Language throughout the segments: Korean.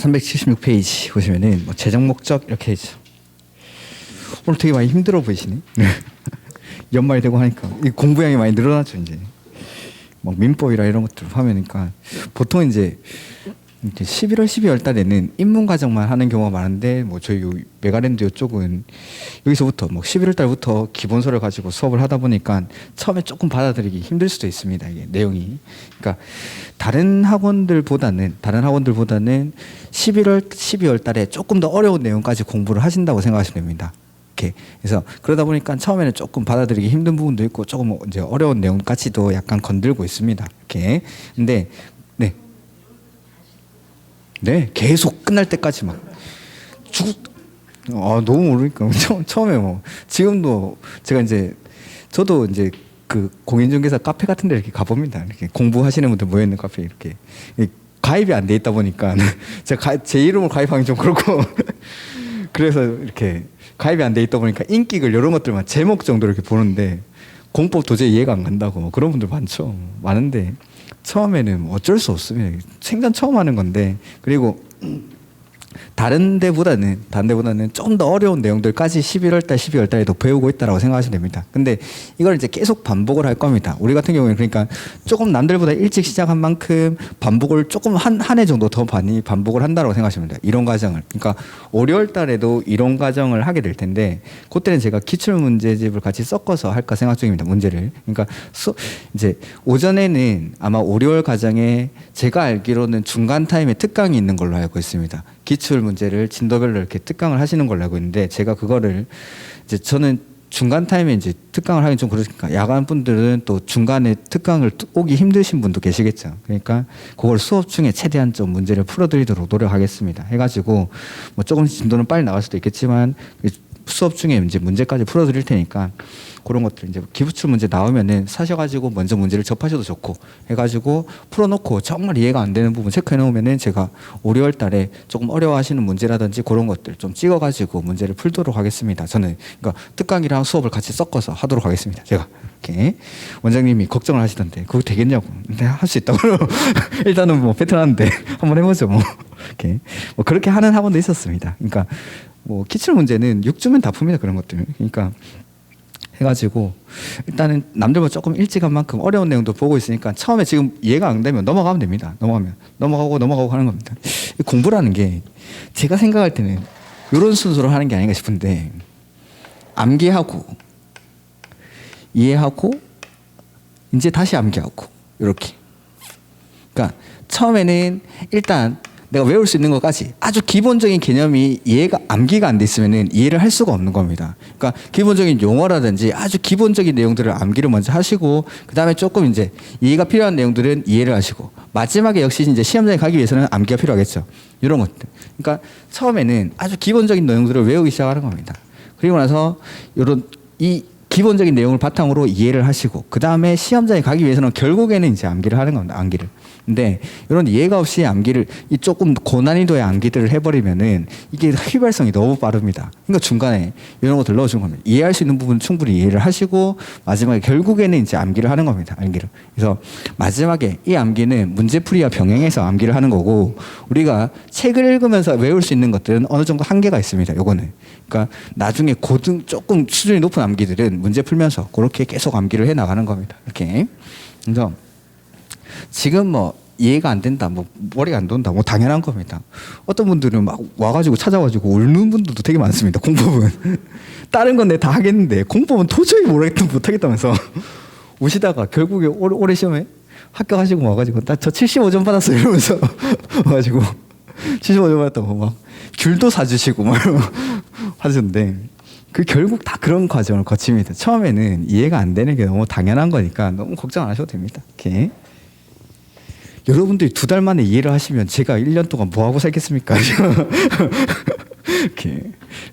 376페이지 보시면은 뭐 재정 목적 이렇게 있죠. 오늘 되게 많이 힘들어 보이시네. 연말이 되고 하니까 이 공부량이 많이 늘어났죠 이제. 막 민법이라 이런 것들 하면니까 보통 이제 11월, 12월 달에는 입문 과정만 하는 경우가 많은데 뭐 저희 요 메가랜드 이쪽은 여기서부터 뭐 11월 달부터 기본서를 가지고 수업을 하다 보니까 처음에 조금 받아들이기 힘들 수도 있습니다. 이게 내용이. 그러니까 다른 학원들보다는 11월, 12월 달에 조금 더 어려운 내용까지 공부를 하신다고 생각하시면 됩니다. 이렇게. 그래서 그러다 보니까 처음에는 조금 받아들이기 힘든 부분도 있고 조금 이제 어려운 내용까지도 약간 건들고 있습니다. 이렇게. 근데 네, 계속 끝날 때까지 막 너무 모르니까 처음에 뭐 지금도 제가 이제 저도 이제 그 공인중개사 카페 같은 데 이렇게 가봅니다. 이렇게 공부하시는 분들 모여 있는 카페 이렇게 가입이 안 돼 있다 보니까 제가 제 이름으로 가입하기 좀 그렇고 그래서 이렇게 가입이 안 돼 있다 보니까 인기글 이런 것들만 제목 정도 이렇게 보는데 공법 도저히 이해가 안 간다고 뭐 그런 분들 많은데 처음에는 어쩔 수 없습니다. 생전 처음 하는 건데 그리고 다른 데보다는 좀 더 어려운 내용들까지 11월 달, 12월 달에도 배우고 있다라고 생각하시면 됩니다. 근데 이걸 이제 계속 반복을 할 겁니다. 우리 같은 경우에는 그러니까 조금 남들보다 일찍 시작한 만큼 반복을 조금 한 해 정도 더 많이 반복을 한다고 생각하시면 돼요. 이론 과정을. 그러니까 5, 6월 달에도 이론 과정을 하게 될 텐데 그때는 제가 기출 문제집을 같이 섞어서 할까 생각 중입니다. 문제를. 그러니까 이제 오전에는 아마 5, 6월 과정에 제가 알기로는 중간 타임에 특강이 있는 걸로 알고 있습니다. 기출 문제를 진도별로 이렇게 특강을 하시는 걸로 알고 있는데 제가 그거를 이제 저는 중간 타임에 이제 특강을 하긴 좀 그러니까 야간 분들은 또 중간에 특강을 오기 힘드신 분도 계시겠죠. 그러니까 그걸 수업 중에 최대한 좀 문제를 풀어드리도록 노력하겠습니다. 해가지고 뭐 조금 진도는 빨리 나갈 수도 있겠지만 수업 중에 이제 문제까지 풀어드릴 테니까 그런 것들 이제 기부출 문제 나오면은 사셔가지고 먼저 문제를 접하셔도 좋고 해가지고 풀어놓고 정말 이해가 안 되는 부분 체크해 놓으면은 제가 5, 6월 달에 조금 어려워하시는 문제라든지 그런 것들 좀 찍어가지고 문제를 풀도록 하겠습니다. 저는 그러니까 특강이랑 수업을 같이 섞어서 하도록 하겠습니다. 제가 이렇게 원장님이 걱정을 하시던데 그거 되겠냐고. 근데 할 수 있다고 일단은 뭐 패턴하는데 한번 해보죠 뭐 이렇게 뭐 그렇게 하는 학원도 있었습니다. 그러니까 뭐 기출 문제는 6주면 다 풉니다. 그런 것들. 그러니까 해가지고 일단은 남들보다 조금 일찍 한 만큼 어려운 내용도 보고 있으니까 처음에 지금 이해가 안 되면 넘어가면 됩니다. 넘어가고 하는 겁니다. 공부라는 게 제가 생각할 때는 이런 순서로 하는 게 아닌가 싶은데 암기하고 이해하고 이제 다시 암기하고 이렇게. 그러니까 처음에는 일단 내가 외울 수 있는 것까지 아주 기본적인 개념이 이해가 암기가 안 돼 있으면은 이해를 할 수가 없는 겁니다. 그러니까 기본적인 용어라든지 아주 기본적인 내용들을 암기를 먼저 하시고 그다음에 조금 이제 이해가 필요한 내용들은 이해를 하시고 마지막에 역시 이제 시험장에 가기 위해서는 암기가 필요하겠죠. 이런 것들. 그러니까 처음에는 아주 기본적인 내용들을 외우기 시작하는 겁니다. 그리고 나서 이 기본적인 내용을 바탕으로 이해를 하시고 그다음에 시험장에 가기 위해서는 결국에는 이제 암기를 하는 겁니다. 암기를. 근데 이런 이해가 없이 암기를 이 조금 고난이도의 암기들을 해버리면은 이게 휘발성이 너무 빠릅니다. 그러니까 중간에 이런 것들 넣어준 겁니다. 이해할 수 있는 부분 충분히 이해를 하시고 마지막에 결국에는 이제 암기를 하는 겁니다. 암기를. 그래서 마지막에 이 암기는 문제풀이와 병행해서 암기를 하는 거고 우리가 책을 읽으면서 외울 수 있는 것들은 어느 정도 한계가 있습니다. 요거는. 그러니까 나중에 조금 수준이 높은 암기들은 문제 풀면서 그렇게 계속 암기를 해 나가는 겁니다. 이렇게. 그래서 지금 뭐 이해가 안 된다, 뭐 머리가 안 돈다, 뭐 당연한 겁니다. 어떤 분들은 막 와가지고 찾아가지고 울는 분들도 되게 많습니다. 공법은 다른 건 내 다 하겠는데 공법은 도저히 못하겠다면서 우시다가 결국에 올해 시험에 합격하시고 와가지고 나 저 75점 받았어 이러면서 와가지고 75점 받았다고 막 귤도 사주시고 막 하셨는데 그 결국 다 그런 과정을 거칩니다. 처음에는 이해가 안 되는 게 너무 당연한 거니까 너무 걱정 안 하셔도 됩니다. 이렇게. 여러분들이 2달 만에 이해를 하시면 제가 1년 동안 뭐 하고 살겠습니까? 이렇게.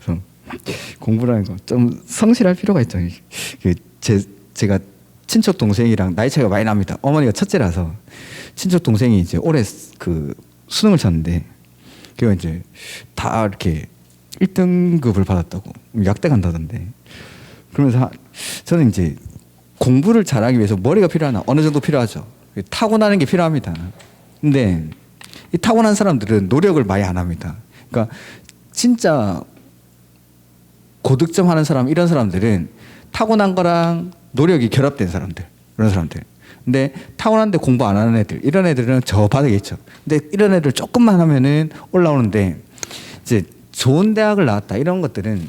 그래서 공부라는 거 좀 성실할 필요가 있죠. 제가 친척 동생이랑 나이 차이가 많이 납니다. 어머니가 첫째라서 친척 동생이 이제 올해 그 수능을 쳤는데 그가 이제 다 이렇게 1등급을 받았다고 약대 간다던데. 그러면서 저는 이제 공부를 잘하기 위해서 머리가 필요하나 어느 정도 필요하죠. 타고나는 게 필요합니다. 근데 이 타고난 사람들은 노력을 많이 안 합니다. 그러니까 진짜 고득점 하는 사람, 이런 사람들은 타고난 거랑 노력이 결합된 사람들, 그런 사람들. 근데 타고난데 공부 안 하는 애들, 이런 애들은 저 바닥에 있죠. 근데 이런 애들 조금만 하면은 올라오는데, 이제 좋은 대학을 나왔다 이런 것들은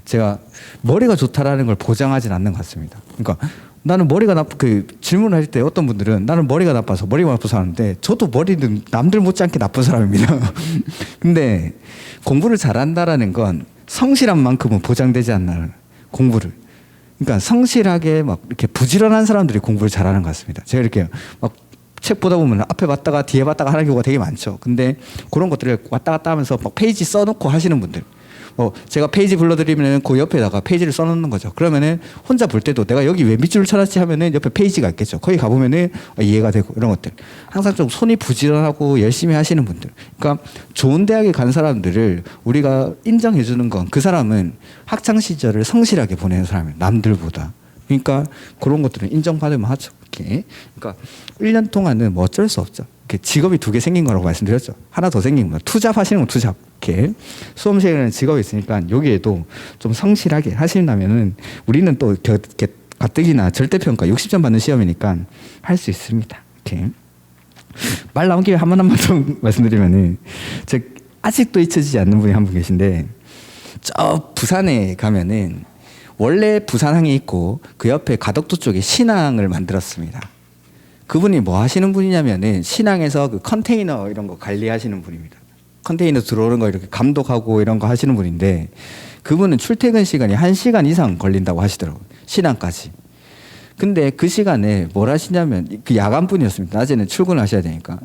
제가 머리가 좋다라는 걸 보장하진 않는 것 같습니다. 그러니까 나는 머리가 그 질문을 할 때 어떤 분들은 나는 머리가 나빠서 하는데, 저도 머리는 남들 못지않게 나쁜 사람입니다. 근데 공부를 잘한다라는 건 성실한 만큼은 보장되지 않나, 공부를. 그러니까 성실하게 막 이렇게 부지런한 사람들이 공부를 잘하는 것 같습니다. 제가 이렇게 막 책 보다 보면 앞에 봤다가 뒤에 봤다가 하는 경우가 되게 많죠. 근데 그런 것들을 왔다 갔다 하면서 막 페이지 써놓고 하시는 분들, 제가 페이지 불러드리면 그 옆에다가 페이지를 써놓는 거죠. 그러면은 혼자 볼 때도 내가 여기 왜 밑줄을 쳐놨지 하면은 옆에 페이지가 있겠죠. 거기 가보면은 이해가 되고, 이런 것들. 항상 좀 손이 부지런하고 열심히 하시는 분들. 그러니까 좋은 대학에 간 사람들을 우리가 인정해 주는 건 그 사람은 학창 시절을 성실하게 보내는 사람이에요. 남들보다. 그러니까 그런 것들은 인정받으면 하죠. 이렇게. 그러니까 1년 동안은 뭐 어쩔 수 없죠. 이렇게 직업이 2개 생긴 거라고 말씀드렸죠. 하나 더 생긴 거. 투잡하시는 건 투잡. 이렇게. 수험 시간에는 직업이 있으니까 여기에도 좀 성실하게 하시려면은 우리는 또 이렇게 가뜩이나 절대평가 60점 받는 시험이니까 할 수 있습니다. 이렇게. 말 나온 김에 한 번 더 말씀드리면은, 아직도 잊혀지지 않는 분이 한 분 계신데, 저 부산에 가면은 원래 부산항이 있고 그 옆에 가덕도 쪽에 신항을 만들었습니다. 그분이 뭐 하시는 분이냐면은 신항에서 그 컨테이너 이런 거 관리하시는 분입니다. 컨테이너 들어오는 거 이렇게 감독하고 이런 거 하시는 분인데, 그분은 출퇴근 시간이 1시간 이상 걸린다고 하시더라고요. 신항까지. 근데 그 시간에 뭘 하시냐면, 그 야간 분이었습니다. 낮에는 출근하셔야 되니까.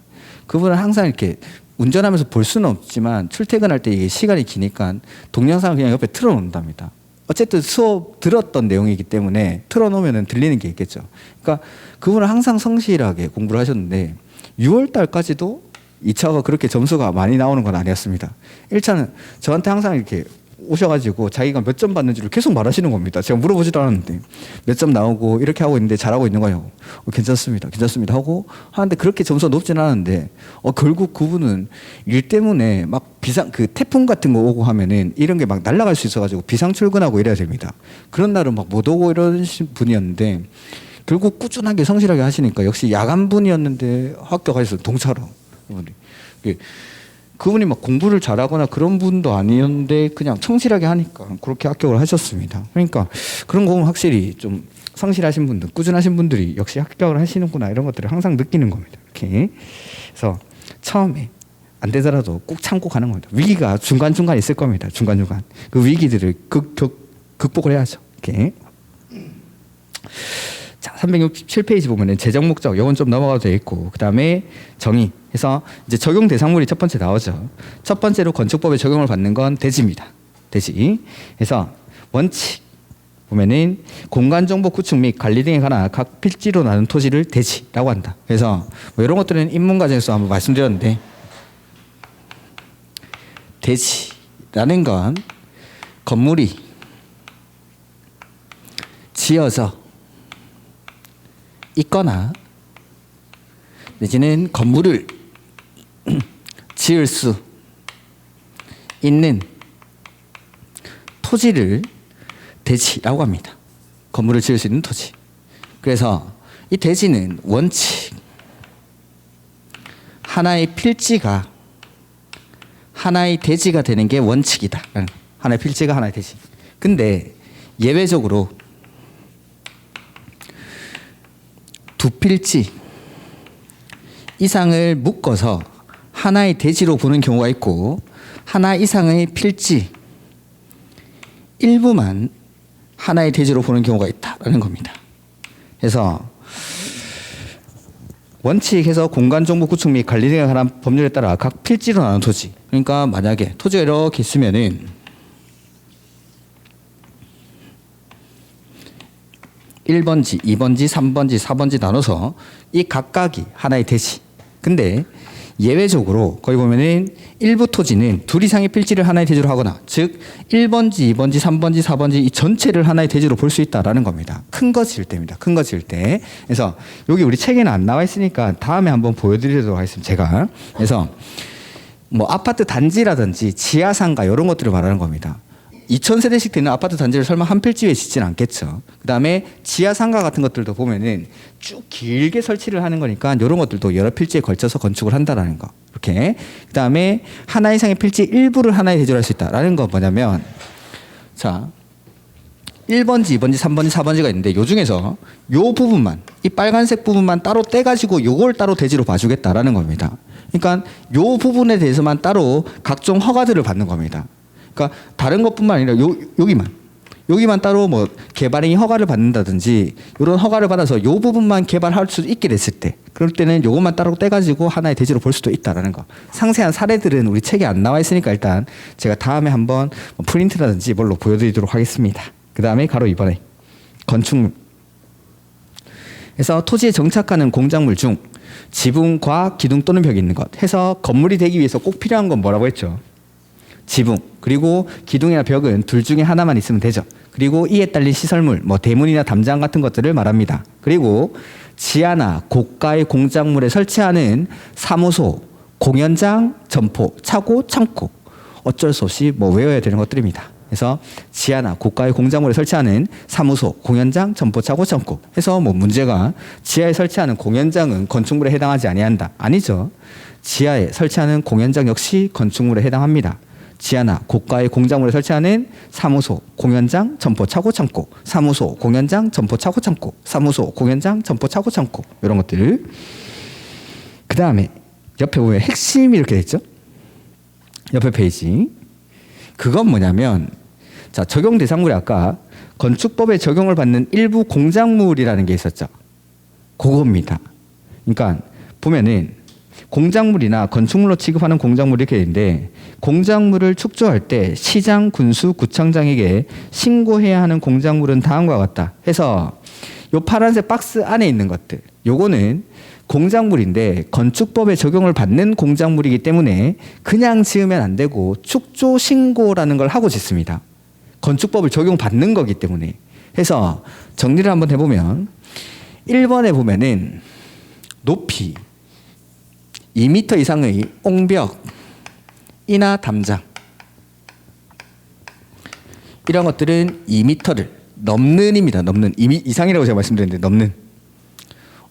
그분은 항상 이렇게 운전하면서 볼 수는 없지만 출퇴근할 때 이게 시간이 기니까 동영상을 그냥 옆에 틀어놓는답니다. 어쨌든 수업 들었던 내용이기 때문에 틀어놓으면 들리는 게 있겠죠. 그러니까 그분은 항상 성실하게 공부를 하셨는데 6월 달까지도 2차가 그렇게 점수가 많이 나오는 건 아니었습니다. 1차는 저한테 항상 이렇게 오셔가지고 자기가 몇 점 받는지를 계속 말하시는 겁니다. 제가 물어보지도 않았는데 몇 점 나오고 이렇게 하고 있는데 잘하고 있는 거예요. 괜찮습니다. 괜찮습니다. 하고 하는데 그렇게 점수가 높진 않았는데 결국 그분은 일 때문에 막 그 태풍 같은 거 오고 하면은 이런 게 막 날아갈 수 있어가지고 비상 출근하고 이래야 됩니다. 그런 날은 막 못 오고 이런 분이었는데 결국 꾸준하게 성실하게 하시니까 역시 야간 분이었는데 합격하셨어요. 동차로. 그분이 막 공부를 잘하거나 그런 분도 아니었는데 그냥 성실하게 하니까 그렇게 합격을 하셨습니다. 그러니까 그런 거 보면 확실히 좀 성실하신 분들, 꾸준하신 분들이 역시 합격을 하시는구나, 이런 것들을 항상 느끼는 겁니다. 이렇게. 그래서 처음에 안 되더라도 꼭 참고 가는 겁니다. 위기가 중간중간 있을 겁니다. 중간중간. 그 위기들을 극복을 해야죠. 이렇게. 자, 367페이지 보면은 재정 목적, 요건 좀 넘어가도 돼 있고, 그 다음에 정의 해서 이제 적용 대상물이 첫 번째 나오죠. 첫 번째로 건축법에 적용을 받는 건 대지입니다. 대지. 그래서 원칙 보면은 공간 정보 구축 및 관리 등에 관한 각 필지로 나눈 토지를 대지라고 한다. 그래서 뭐 이런 것들은 인문 과정에서 한번 말씀드렸는데, 대지라는 건 건물이 지어져 있거나 내지는 건물을 지을 수 있는 토지를 대지라고 합니다. 건물을 지을 수 있는 토지. 그래서 이 대지는 원칙, 하나의 필지가 하나의 대지가 되는 게 원칙이다. 하나의 필지가 하나의 대지. 근데 예외적으로 두 필지 이상을 묶어서 하나의 대지로 보는 경우가 있고, 하나 이상의 필지 일부만 하나의 대지로 보는 경우가 있다라는 겁니다. 그래서 원칙에서 공간정보 구축 및 관리 등에 관한 법률에 따라 각 필지로 나눈 토지. 그러니까 만약에 토지가 이렇게 있으면은 1번지, 2번지, 3번지, 4번지 나눠서 이 각각이 하나의 대지. 근데 예외적으로 거기 보면은 일부 토지는 둘 이상의 필지를 하나의 대지로 하거나, 즉 1번지, 2번지, 3번지, 4번지 이 전체를 하나의 대지로 볼 수 있다라는 겁니다. 큰 거 지을 때입니다. 큰 거 지을 때. 그래서 여기 우리 책에는 안 나와 있으니까 다음에 한번 보여드리도록 하겠습니다. 제가. 그래서 뭐 아파트 단지라든지 지하상가 이런 것들을 말하는 겁니다. 2000세대씩 되는 아파트 단지를 설마 한 필지에 짓지는 않겠죠. 그다음에 지하상가 같은 것들도 보면은 쭉 길게 설치를 하는 거니까 이런 것들도 여러 필지에 걸쳐서 건축을 한다라는 거. 이렇게. 그다음에 하나 이상의 필지 일부를 하나에 대조할 수 있다라는 건 뭐냐면, 자 1번지, 2번지, 3번지, 4번지가 있는데 요 중에서 요 부분만, 이 빨간색 부분만 따로 떼가지고 요걸 따로 대지로 봐주겠다라는 겁니다. 그러니까 요 부분에 대해서만 따로 각종 허가들을 받는 겁니다. 그러니까 다른 것뿐만 아니라 여기만 따로 뭐 개발행위 허가를 받는다든지 이런 허가를 받아서 요 부분만 개발할 수 있게 됐을 때, 그럴 때는 요것만 따로 떼가지고 하나의 대지로 볼 수도 있다라는 거. 상세한 사례들은 우리 책에 안 나와 있으니까 일단 제가 다음에 한번 프린트라든지 뭘로 보여드리도록 하겠습니다. 그 다음에 가로 2번에 건축물. 그래서 토지에 정착하는 공작물 중 지붕과 기둥 또는 벽이 있는 것 해서 건물이 되기 위해서 꼭 필요한 건 뭐라고 했죠? 지붕, 그리고 기둥이나 벽은 둘 중에 하나만 있으면 되죠. 그리고 이에 딸린 시설물, 뭐 대문이나 담장 같은 것들을 말합니다. 그리고 지하나 고가의 공작물에 설치하는 사무소, 공연장, 점포, 차고, 창고, 어쩔 수 없이 뭐 외워야 되는 것들입니다. 그래서 지하나 고가의 공작물에 설치하는 사무소, 공연장, 점포, 차고, 창고 해서 뭐 문제가 지하에 설치하는 공연장은 건축물에 해당하지 아니한다. 아니죠. 지하에 설치하는 공연장 역시 건축물에 해당합니다. 지하나 고가의 공작물에 설치하는 사무소, 공연장, 점포, 차고, 창고, 사무소, 공연장, 점포, 차고, 창고, 사무소, 공연장, 점포, 차고, 창고 이런 것들. 그 다음에 옆에 보면 핵심이 이렇게 돼 있죠. 옆에 페이지. 그건 뭐냐면, 자 적용 대상물이 아까 건축법에 적용을 받는 일부 공작물이라는 게 있었죠. 그겁니다. 그러니까 보면은 공작물이나 건축물로 취급하는 공작물이 이렇게 있는데, 공작물을 축조할 때 시장, 군수, 구청장에게 신고해야 하는 공작물은 다음과 같다 해서 요 파란색 박스 안에 있는 것들, 요거는 공작물인데 건축법에 적용을 받는 공작물이기 때문에 그냥 지으면 안 되고 축조 신고라는 걸 하고 짓습니다. 건축법을 적용받는 거기 때문에. 해서 정리를 한번 해보면 1번에 보면은 높이 2m 이상의 옹벽이나 담장 이런 것들은 2m를 넘는입니다. 넘는. 2m 이상이라고 제가 말씀드렸는데 넘는.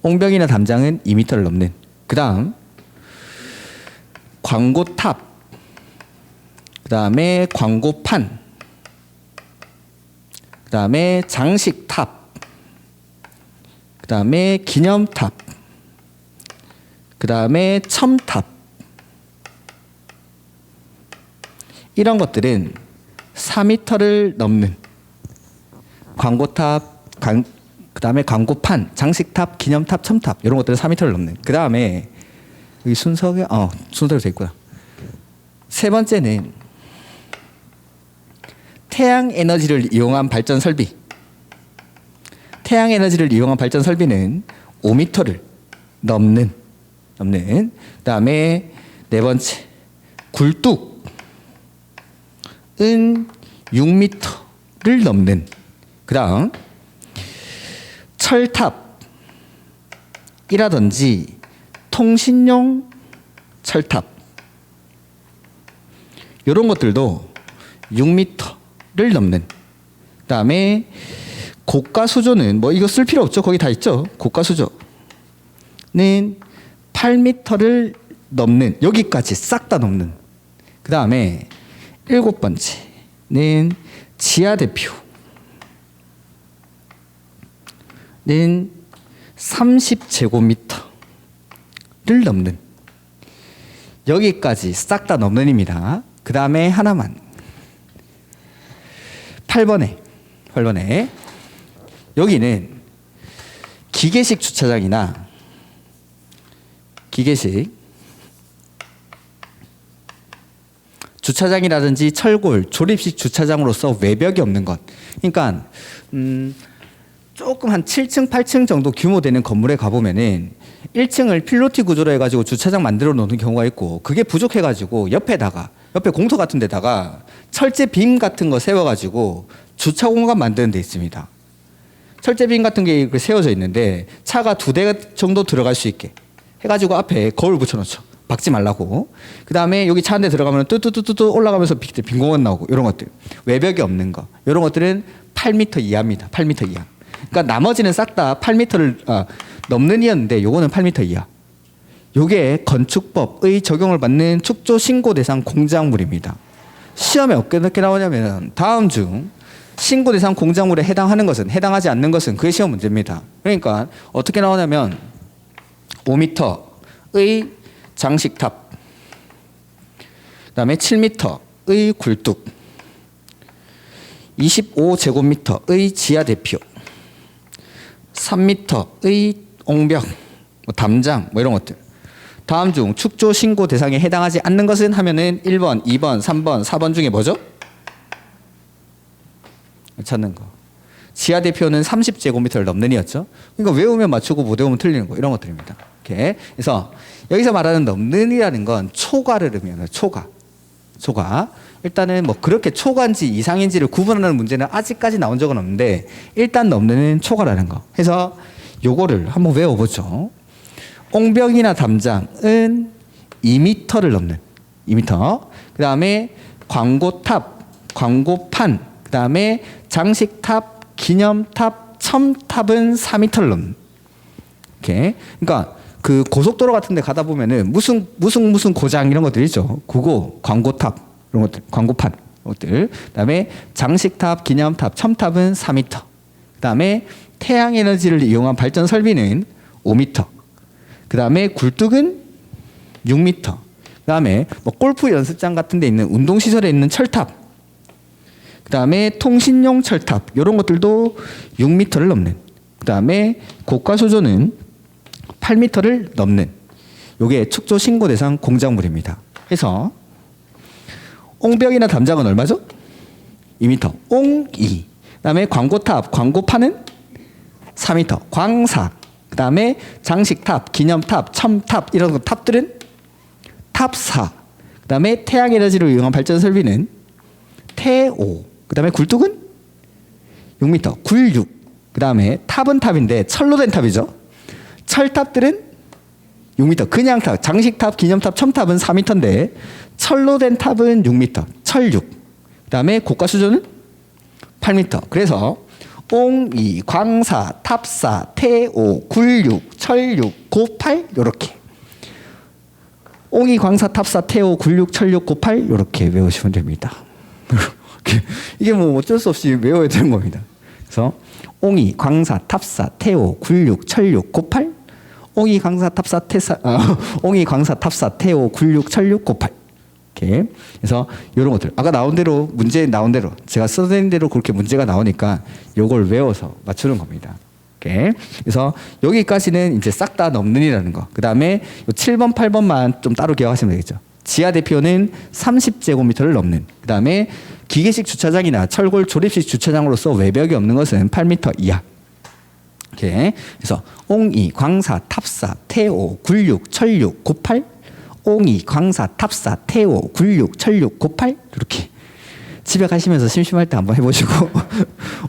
옹벽이나 담장은 2m를 넘는. 그 다음 광고탑, 그 다음에 광고판, 그 다음에 장식탑, 그 다음에 기념탑, 그 다음에 첨탑, 이런 것들은 4m를 넘는. 광고탑, 그 다음에 광고판, 장식탑, 기념탑, 첨탑 이런 것들은 4m를 넘는. 그 다음에 여기 순서대로 돼 있구나. 세 번째는 태양 에너지를 이용한 발전 설비. 태양 에너지를 이용한 발전 설비는 5m를 넘는. 그 다음에 네 번째 굴뚝은 6m를 넘는. 그 다음 철탑이라든지 통신용 철탑 이런 것들도 6m를 넘는. 그 다음에 고가 수조는 뭐 이거 쓸 필요 없죠. 거기 다 있죠. 고가 수조는 8m를 넘는. 여기까지 싹 다 넘는. 그 다음에 7번째는 지하 대표는 30제곱미터를 넘는. 여기까지 싹 다 넘는입니다. 그 다음에 하나만 8번에 여기는 기계식 주차장이나 기계식 주차장이라든지 철골, 조립식 주차장으로서 외벽이 없는 것. 그러니까 조금 한 7층, 8층 정도 규모 되는 건물에 가보면은 1층을 필로티 구조로 해가지고 주차장 만들어 놓는 경우가 있고, 그게 부족해가지고 옆에 공터 같은 데다가 철제 빔 같은 거 세워가지고 주차 공간 만드는 데 있습니다. 철제 빔 같은 게 세워져 있는데 차가 2대 정도 들어갈 수 있게 해가지고 앞에 거울 붙여놓죠. 박지 말라고. 그 다음에 여기 차 한 대 들어가면 뚜뚜뚜뚜 올라가면서 빈 공간 나오고 이런 것들. 외벽이 없는 거. 이런 것들은 8m 이하입니다. 8m 이하. 그러니까 나머지는 싹 다 8m를 넘는 이었는데 요거는 8m 이하. 요게 건축법의 적용을 받는 축조 신고 대상 공작물입니다. 시험에 어떻게 나오냐면 다음 중 신고 대상 공작물에 해당하는 것은 해당하지 않는 것은 그게 시험 문제입니다. 그러니까 어떻게 나오냐면 5m의 장식탑, 그다음에 7m의 굴뚝, 25제곱미터의 지하 대표, 3m의 옹벽, 담장 이런 것들. 다음 중 축조 신고 대상에 해당하지 않는 것은 하면은 1번, 2번, 3번, 4번 중에 뭐죠? 찾는 거. 지하 대표는 30제곱미터를 넘는 이었죠. 그러니까 외우면 맞추고 못 외우면 틀리는 거 이런 것들입니다. 이렇게. 그래서 여기서 말하는 넘는이라는 건 초과를 의미해요. 초과. 일단은 뭐 그렇게 초과인지 이상인지를 구분하는 문제는 아직까지 나온 적은 없는데 일단 넘는 초과라는 거. 해서 요거를 한번 외워보죠. 옹벽이나 담장은 2m를 넘는 2m. 그 다음에 광고탑, 광고판, 그 다음에 장식탑, 기념탑, 첨탑은 4m를 넘는. 이렇게. 그러니까 그 고속도로 같은 데 가다 보면은 무슨 고장 이런 것들 있죠. 그거 광고탑 이런 것들, 광고판 것들. 그다음에 장식탑, 기념탑, 첨탑은 4m. 그다음에 태양 에너지를 이용한 발전 설비는 5m. 그다음에 굴뚝은 6m. 그다음에 뭐 골프 연습장 같은 데 있는 운동 시설에 있는 철탑. 그다음에 통신용 철탑 이런 것들도 6m를 넘는. 그다음에 고가 수조는 8m를 넘는. 요게 축조 신고 대상 공작물입니다. 해서 옹벽이나 담장은 얼마죠? 2m. 옹이. 그다음에 광고탑, 광고판은 4m. 광삭. 그다음에 장식탑, 기념탑, 첨탑 이런 탑들은 탑4. 그다음에 태양 에너지를 이용한 발전 설비는 태5. 그다음에 굴뚝은 6m. 굴6. 그다음에 탑은 탑인데 철로 된 탑이죠. 철탑들은 6m. 그냥 탑, 장식탑, 기념탑, 첨탑은 4m인데 철로 된 탑은 6m. 철6. 그다음에 고가 수조는 8m. 그래서 옹이, 광사, 탑사, 태오, 굴6, 철6, 고8 요렇게. 옹이, 광사, 탑사, 태오, 굴6, 철6, 고8 요렇게 외우시면 됩니다. 이게 뭐 어쩔 수 없이 외워야 되는 겁니다. 그래서 옹이, 광사, 탑사, 태오, 굴6, 철6, 고8. 옹이, 광사, 탑사, 옹이, 광사, 탑사, 태오, 굴6, 철6, 고8. 이렇게. 그래서 이런 것들 아까 나온 대로 문제 나온 대로 제가 써낸 대로 그렇게 문제가 나오니까 요걸 외워서 맞추는 겁니다. 이렇게. 그래서 여기까지는 이제 싹 다 넘는이라는 거. 그 다음에 7번, 8번만 좀 따로 기억하시면 되겠죠. 지하 대표는 30제곱미터를 넘는. 그 다음에 기계식 주차장이나 철골 조립식 주차장으로서 외벽이 없는 것은 8m 이하. 이렇게. 그래서 옹이, 광사, 탑사, 태오, 굴6, 철6, 고8. 옹이, 광사, 탑사, 태오, 굴6, 철6, 고8 이렇게 집에 가시면서 심심할 때 한번 해보시고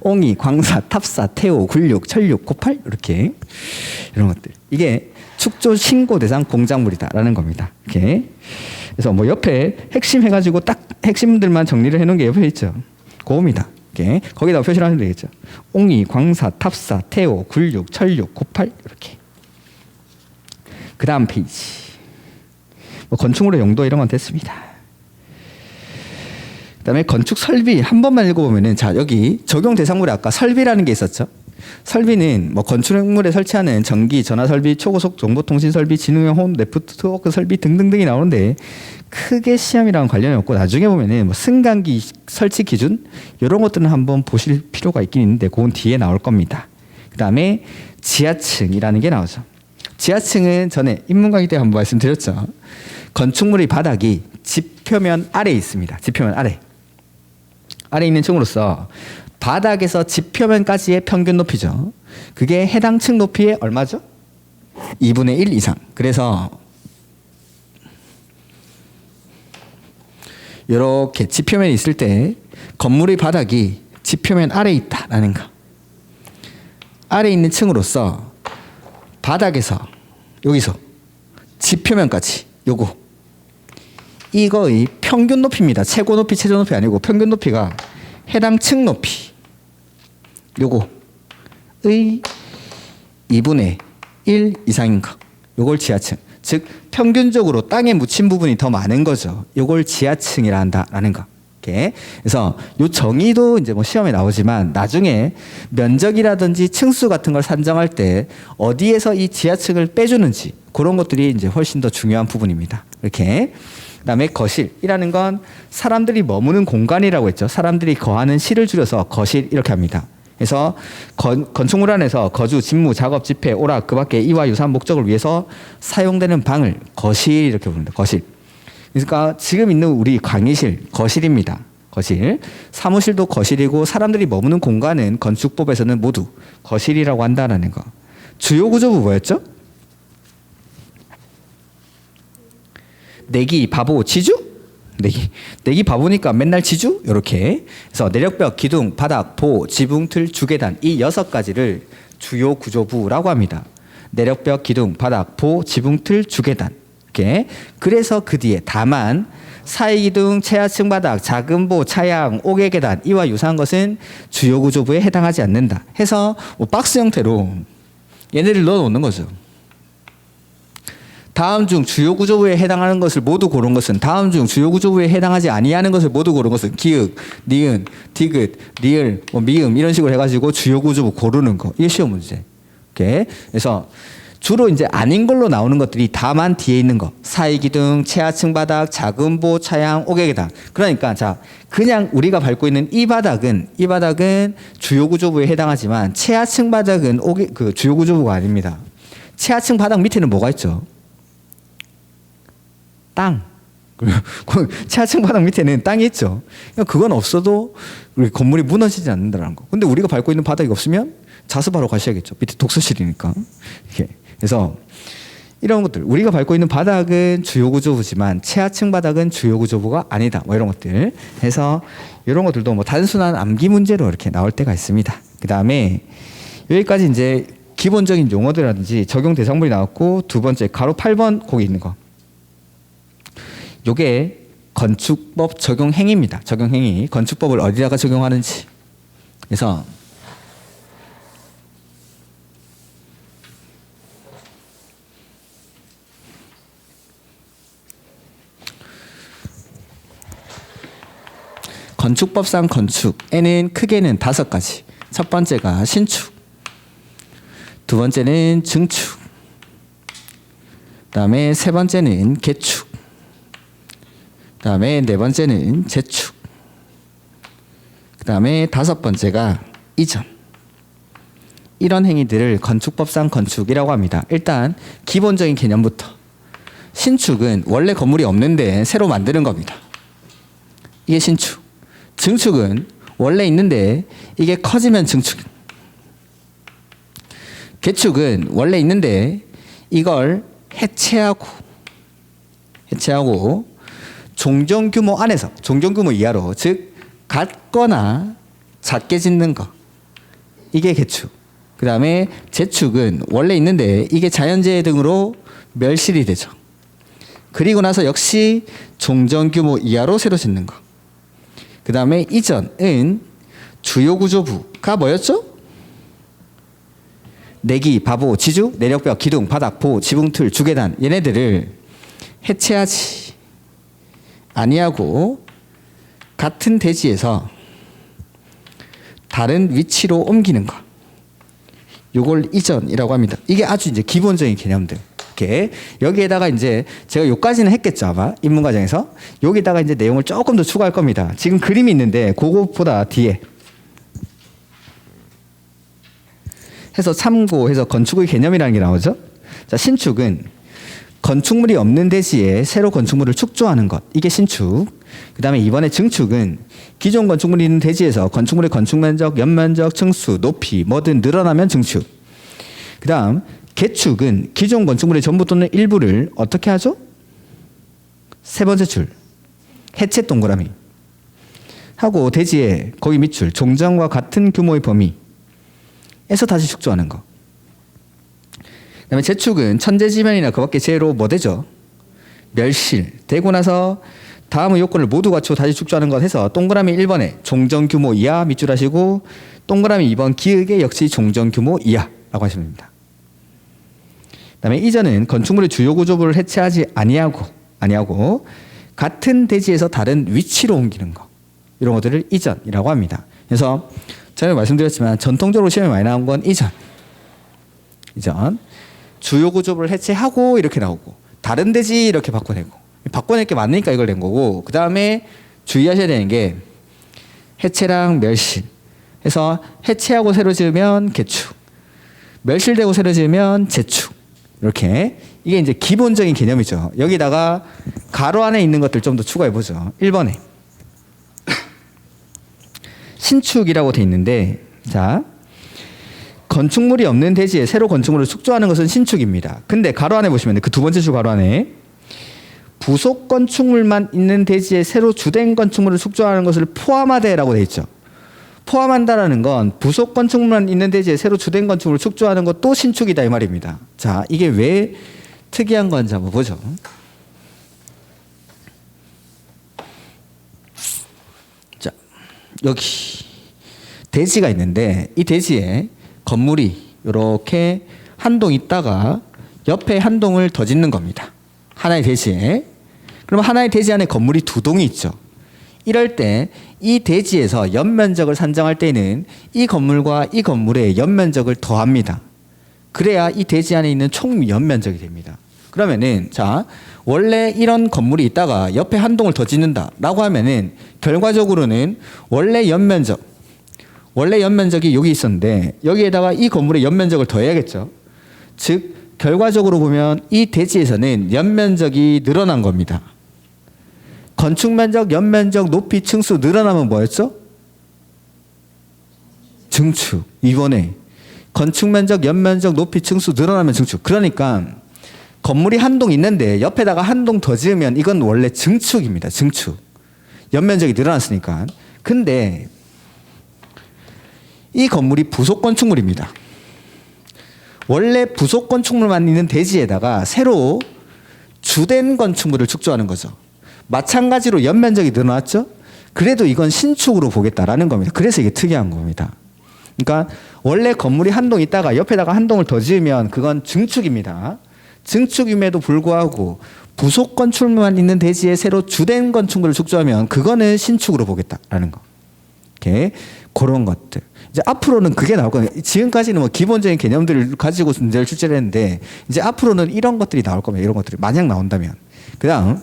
옹이, 광사, 탑사, 태오, 굴6, 철6, 고8 이렇게 이런 것들 이게 축조 신고 대상 공작물이다라는 겁니다. 이렇게 그래서 뭐 옆에 핵심 해가지고 딱 핵심들만 정리를 해놓은 게 옆에 있죠. 그겁니다. 이렇게 거기다 표시를 하시면 되겠죠. 옹이, 광사, 탑사, 태오, 굴6, 철6, 고8 이렇게. 그 다음 페이지. 뭐 건축물의 용도 이런 건 됐습니다. 그다음에 건축 설비 한 번만 읽어보면은 자 여기 적용 대상물에 아까 설비라는 게 있었죠. 설비는 뭐 건축물에 설치하는 전기, 전화 설비, 초고속 정보통신 설비, 지능형 홈, 네트워크 설비 등등등이 나오는데 크게 시험이랑 관련이 없고 나중에 보면은 뭐 승강기 설치 기준 이런 것들은 한번 보실 필요가 있긴 있는데 그건 뒤에 나올 겁니다. 그다음에 지하층이라는 게 나오죠. 지하층은 전에 인문 강의 때 한번 말씀드렸죠. 건축물의 바닥이 지표면 아래에 있습니다. 지표면 아래. 아래에 있는 층으로서 바닥에서 지표면까지의 평균 높이죠. 그게 해당 층 높이의 얼마죠? 2분의 1 이상. 그래서 이렇게 지표면이 있을 때 건물의 바닥이 지표면 아래에 있다라는 거. 아래에 있는 층으로서 바닥에서 여기서 지표면까지 요거 이거의 평균 높이입니다. 최고 높이, 최저 높이 아니고 평균 높이가 해당 층 높이 요거의 2분의 1 이상인 거. 요걸 지하층. 즉 평균적으로 땅에 묻힌 부분이 더 많은 거죠. 요걸 지하층이라 한다라는 거. 이렇게. 그래서 요 정의도 이제 뭐 시험에 나오지만 나중에 면적이라든지 층수 같은 걸 산정할 때 어디에서 이 지하층을 빼주는지 그런 것들이 이제 훨씬 더 중요한 부분입니다. 이렇게. 그다음에 거실이라는 건 사람들이 머무는 공간이라고 했죠. 사람들이 거하는 실을 줄여서 거실 이렇게 합니다. 그래서 건축물 안에서 거주, 직무, 작업, 집회, 오락, 그 밖에 이와 유사한 목적을 위해서 사용되는 방을 거실 이렇게 부릅니다. 거실. 그러니까 지금 있는 우리 강의실 거실입니다. 거실. 사무실도 거실이고 사람들이 머무는 공간은 건축법에서는 모두 거실이라고 한다는 거. 주요 구조부 뭐였죠? 내기, 바보, 지주? 내기 바보니까 맨날 지주? 이렇게. 그래서 내력벽, 기둥, 바닥, 보, 지붕, 틀, 주계단 이 6가지를 주요 구조부라고 합니다. 내력벽, 기둥, 바닥, 보, 지붕, 틀, 주계단. 이렇게. 그래서 그 뒤에 다만 사이기둥, 최하층 바닥, 작은 보, 차양, 옥외 계단 이와 유사한 것은 주요 구조부에 해당하지 않는다. 해서 뭐 박스 형태로 얘네를 넣어 놓는 거죠. 다음 중 주요 구조부에 해당하는 것을 모두 고른 것은 다음 중 주요 구조부에 해당하지 아니하는 것을 모두 고른 것은 기읍, 니은, 디귿, 리을, 뭐 미음 이런 식으로 해가지고 주요 구조부 고르는 거. 이게 시험 문제. 이렇게. 그래서 주로 이제 아닌 걸로 나오는 것들이 다만 뒤에 있는 거. 사이기둥, 최하층 바닥, 작은 보, 차양, 옥외 계단. 그러니까 자 그냥 우리가 밟고 있는 이 바닥은 주요 구조부에 해당하지만 최하층 바닥은 그 주요 구조부가 아닙니다. 최하층 바닥 밑에는 뭐가 있죠? 땅. 최하층 바닥 밑에는 땅이 있죠. 그건 없어도 우리 건물이 무너지지 않는다는 거. 근데 우리가 밟고 있는 바닥이 없으면 자습하러 가셔야겠죠. 밑에 독서실이니까. 이렇게. 그래서 이런 것들 우리가 밟고 있는 바닥은 주요 구조부지만 최하층 바닥은 주요 구조부가 아니다. 뭐 이런 것들. 해서 이런 것들도 뭐 단순한 암기 문제로 이렇게 나올 때가 있습니다. 그 다음에 여기까지 이제 기본적인 용어들이라든지 적용 대상물이 나왔고 두 번째 가로 8번 거기 있는 거. 요게 건축법 적용 행위입니다. 적용 행위. 건축법을 어디다가 적용하는지. 그래서 건축법상 건축에는 크게는 5가지. 첫 번째가 신축. 두 번째는 증축. 그다음에 세 번째는 개축. 그다음에 네 번째는 재축. 그다음에 5번째가 이전. 이런 행위들을 건축법상 건축이라고 합니다. 일단 기본적인 개념부터. 신축은 원래 건물이 없는데 새로 만드는 겁니다. 이게 신축. 증축은 원래 있는데 이게 커지면 증축. 개축은 원래 있는데 이걸 해체하고 종전 규모 안에서 종전 규모 이하로 즉 같거나 작게 짓는 거. 이게 개축. 그 다음에 재축은 원래 있는데 이게 자연재해 등으로 멸실이 되죠. 그리고 나서 역시 종전 규모 이하로 새로 짓는 거. 그 다음에 이전은 주요 구조부가 뭐였죠? 내기, 바보, 지주, 내력벽, 기둥, 바닥, 보, 지붕, 틀, 주계단 얘네들을 해체하지 아니하고 같은 대지에서 다른 위치로 옮기는 거. 요걸 이전이라고 합니다. 이게 아주 이제 기본적인 개념들. 이렇게 여기에다가 이제 제가 요까지는 했겠죠 아마 입문과정에서. 여기다가 이제 내용을 조금 더 추가할 겁니다. 지금 그림이 있는데 그것보다 뒤에 해서 참고해서 건축의 개념이라는 게 나오죠. 자, 신축은 건축물이 없는 대지에 새로 건축물을 축조하는 것. 이게 신축. 그 다음에 이번에 증축은 기존 건축물이 있는 대지에서 건축물의 건축면적, 연면적, 층수, 높이 뭐든 늘어나면 증축. 그 다음 개축은 기존 건축물의 전부 또는 일부를 어떻게 하죠? 세 번째 줄. 해체 동그라미. 하고 대지에 거기 밑줄. 종전과 같은 규모의 범위에서 다시 축조하는 거. 그 다음에 재축은 천재지변이나 그 밖에 재해로 뭐 되죠? 멸실되고 나서 다음의 요건을 모두 갖추고 다시 축조하는 것 해서 동그라미 1번에 종전 규모 이하 밑줄 하시고 동그라미 2번 기역에 역시 종전 규모 이하라고 하시면 됩니다. 그다음에 이전은 건축물의 주요 구조부를 해체하지 아니하고 같은 대지에서 다른 위치로 옮기는 것, 이런 것들을 이전이라고 합니다. 그래서 전에 말씀드렸지만 전통적으로 시험에 많이 나온 건 이전 주요 구조부를 해체하고 이렇게 나오고 다른 대지 이렇게 바꿔낼 게 많으니까 이걸 낸 거고, 그 다음에 주의하셔야 되는 게 해체랑 멸실 해서 해체하고 새로 지으면 개축, 멸실되고 새로 지으면 재축, 이렇게 이게 이제 기본적인 개념이죠. 여기다가 가로 안에 있는 것들 좀 더 추가해 보죠. 1번에 신축이라고 돼 있는데, 자, 건축물이 없는 대지에 새로 건축물을 축조하는 것은 신축입니다. 근데 가로 안에 보시면 그 두 번째 줄 가로 안에 부속 건축물만 있는 대지에 새로 주된 건축물을 축조하는 것을 포함하되라고 돼 있죠. 포함한다라는 건 부속 건축물만 있는 대지에 새로 주된 건축물을 축조하는 것도 신축이다 이 말입니다. 자, 이게 왜 특이한 건지 한번 보죠. 자, 여기 대지가 있는데 이 대지에 건물이 이렇게 한 동 있다가 옆에 한 동을 더 짓는 겁니다. 하나의 대지에. 그러면 하나의 대지 안에 건물이 두 동이 있죠. 이럴 때 이 대지에서 연면적을 산정할 때는 이 건물과 이 건물의 연면적을 더합니다. 그래야 이 대지 안에 있는 총 연면적이 됩니다. 그러면은 자, 원래 이런 건물이 있다가 옆에 한 동을 더 짓는다라고 하면은 결과적으로는 원래 연면적이 여기 있었는데 여기에다가 이 건물의 연면적을 더해야겠죠. 즉 결과적으로 보면 이 대지에서는 연면적이 늘어난 겁니다. 건축면적, 연면적, 높이, 층수 늘어나면 뭐였죠? 증축. 이번에 건축면적, 연면적, 높이, 층수 늘어나면 증축. 그러니까 건물이 한 동 있는데 옆에다가 한 동 더 지으면 이건 원래 증축입니다. 증축. 연면적이 늘어났으니까. 근데 이 건물이 부속 건축물입니다. 원래 부속 건축물만 있는 대지에다가 새로 주된 건축물을 축조하는 거죠. 마찬가지로 연면적이 늘어났죠. 그래도 이건 신축으로 보겠다라는 겁니다. 그래서 이게 특이한 겁니다. 그러니까 원래 건물이 한 동 있다가 옆에다가 한 동을 더 지으면 그건 증축입니다. 증축임에도 불구하고 부속 건축물만 있는 대지에 새로 주된 건축물을 축조하면 그거는 신축으로 보겠다라는 거. 이렇게 그런 것들. 이제 앞으로는 그게 나올 거예요. 지금까지는 뭐 기본적인 개념들을 가지고 문제를 출제를 했는데 이제 앞으로는 이런 것들이 나올 겁니다. 이런 것들이 만약 나온다면. 그다음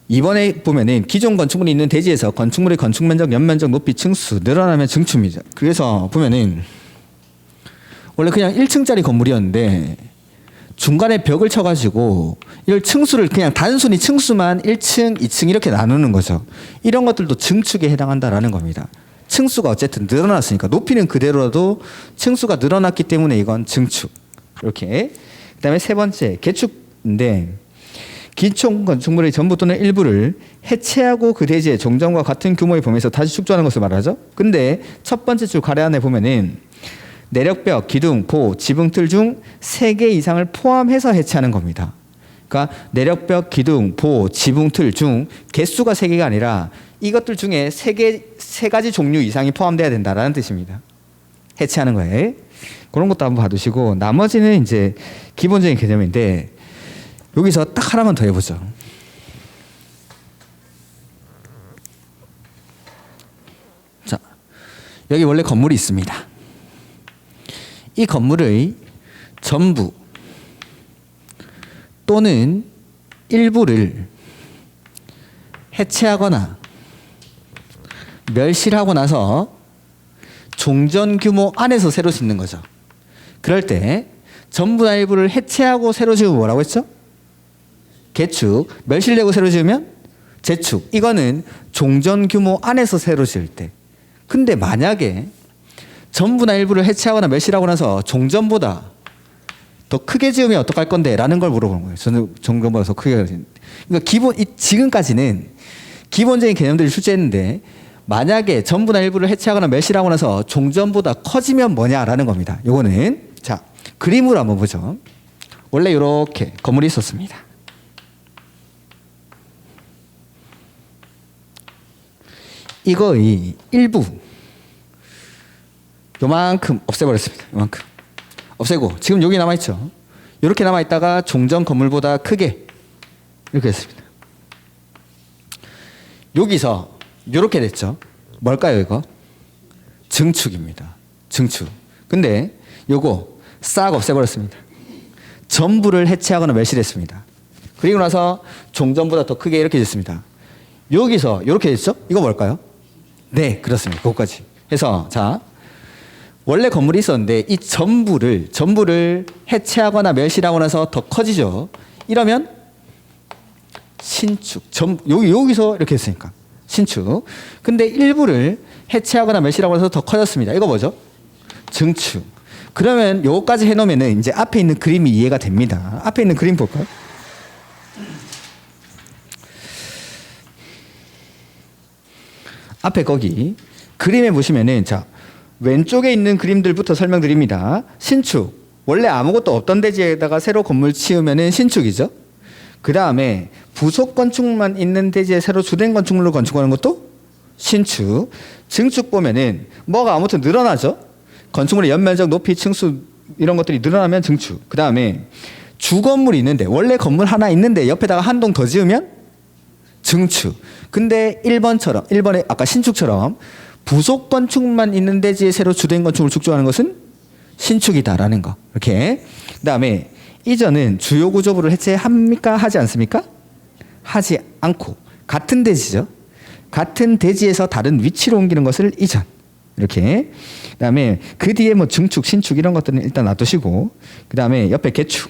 이번에 보면은 기존 건축물이 있는 대지에서 건축물의 건축면적, 연면적, 높이, 층수 늘어나면 증축입니다. 그래서 보면은 원래 그냥 1층짜리 건물이었는데 중간에 벽을 쳐가지고 이걸 층수를 그냥 단순히 층수만 1층, 2층 이렇게 나누는 거죠. 이런 것들도 증축에 해당한다라는 겁니다. 층수가 어쨌든 늘어났으니까 높이는 그대로라도 층수가 늘어났기 때문에 이건 증축. 이렇게. 그다음에 세 번째 개축인데 기존 건축물의 전부 또는 일부를 해체하고 그 대지의 종전과 같은 규모의 범위에서 다시 축조하는 것을 말하죠. 근데 첫 번째 줄 가래 안에 보면은 내력벽, 기둥, 보, 지붕틀 중 3개 이상을 포함해서 해체하는 겁니다. 그러니까 내력벽, 기둥, 보, 지붕틀 중 개수가 3개가 아니라 이것들 중에 세 가지 종류 이상이 포함돼야 된다라는 뜻입니다. 해체하는 거예요. 그런 것도 한번 봐두시고 나머지는 이제 기본적인 개념인데 여기서 딱 하나만 더 해보죠. 자, 여기 원래 건물이 있습니다. 이 건물의 전부 또는 일부를 해체하거나 멸실하고 나서 종전 규모 안에서 새로 짓는 거죠. 그럴 때 전부나 일부를 해체하고 새로 지으면 뭐라고 했죠? 개축. 멸실되고 새로 지으면 재축. 이거는 종전 규모 안에서 새로 지을 때. 근데 만약에 전부나 일부를 해체하거나 멸실하고 나서 종전보다 더 크게 지으면 어떡할 건데? 라는 걸 물어보는 거예요. 저는 종전보다 더 크게. 그러니까 지금까지는 기본적인 개념들을 출제했는데 만약에 전부나 일부를 해체하거나 멸실하고 나서 종전보다 커지면 뭐냐라는 겁니다. 요거는 자, 그림으로 한번 보죠. 원래 이렇게 건물이 있었습니다. 이거의 일부 요만큼 없애버렸습니다. 요만큼 없애고 지금 여기 남아있죠. 이렇게 남아있다가 종전 건물보다 크게 이렇게 됐습니다. 여기서 이렇게 됐죠. 뭘까요 이거? 증축입니다. 증축. 근데 요거 싹 없애버렸습니다. 전부를 해체하거나 멸실했습니다. 그리고 나서 종전보다 더 크게 이렇게 됐습니다. 여기서 이렇게 됐죠? 이거 뭘까요? 네, 그렇습니다. 그것까지 해서 자 원래 건물이 있었는데 이 전부를 해체하거나 멸실하고 나서 더 커지죠. 이러면 신축. 여기서 이렇게 했으니까 신축. 근데 일부를 해체하거나 멸실하고 나서 더 커졌습니다. 이거 뭐죠? 증축. 그러면 요거까지 해놓으면 이제 앞에 있는 그림이 이해가 됩니다. 앞에 있는 그림 볼까요? 앞에 거기 그림에 보시면은 자 왼쪽에 있는 그림들부터 설명드립니다. 신축. 원래 아무것도 없던 대지에다가 새로 건물 치우면은 신축이죠. 그 다음에 부속 건축만 있는 대지에 새로 주된 건축물로 건축하는 것도 신축. 증축 보면은 뭐가 아무튼 늘어나죠. 건축물의 연면적, 높이, 층수 이런 것들이 늘어나면 증축. 그 다음에 주건물이 있는데 원래 건물 하나 있는데 옆에다가 한 동 더 지으면 증축. 근데 1번에 아까 신축처럼 부속 건축만 있는 대지에 새로 주된 건축물을 축조하는 것은 신축이다라는 거. 이렇게. 그 다음에 이전은 주요 구조부를 해체합니까? 하지 않습니까? 하지 않고 같은 대지죠. 같은 대지에서 다른 위치로 옮기는 것을 이전. 이렇게. 그 다음에 그 뒤에 뭐 증축, 신축 이런 것들은 일단 놔두시고 그 다음에 옆에 개축.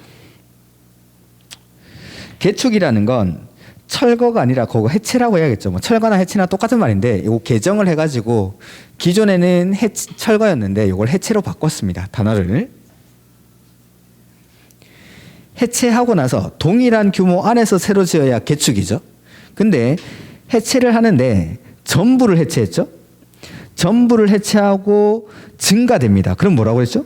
개축이라는 건 철거가 아니라 그거 해체라고 해야겠죠. 뭐 철거나 해체나 똑같은 말인데 이거 개정을 해가지고 기존에는 철거였는데 이걸 해체로 바꿨습니다. 단어를. 해체하고 나서 동일한 규모 안에서 새로 지어야 개축이죠. 근데 해체를 하는데 전부를 해체했죠. 전부를 해체하고 증가됩니다. 그럼 뭐라고 했죠?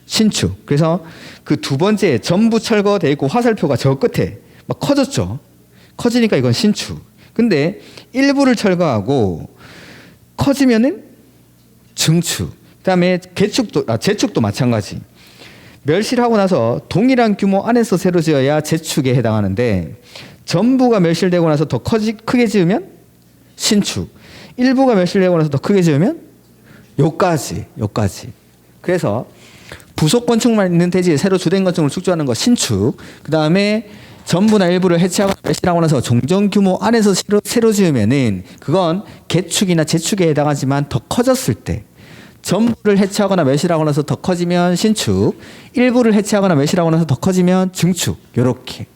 신축. 그래서 그 두 번째 전부 철거돼 있고 화살표가 저 끝에 막 커졌죠. 커지니까 이건 신축. 근데 일부를 철거하고 커지면은 증축. 그다음에 재축도 마찬가지. 멸실하고 나서 동일한 규모 안에서 새로 지어야 재축에 해당하는데 전부가 멸실되고 나서 더 크게 지으면 신축. 일부가 멸실되고 나서 더 크게 지으면 요까지. 그래서 부속 건축만 있는 대지에 새로 주된 건축을 축조하는 거 신축. 그 다음에 전부나 일부를 해체하거나 멸실하고 나서 종전 규모 안에서 새로 지으면은 그건 개축이나 재축에 해당하지만 더 커졌을 때 전부를 해체하거나 멸실하고 나서 더 커지면 신축, 일부를 해체하거나 멸실하고 나서 더 커지면 증축. 이렇게.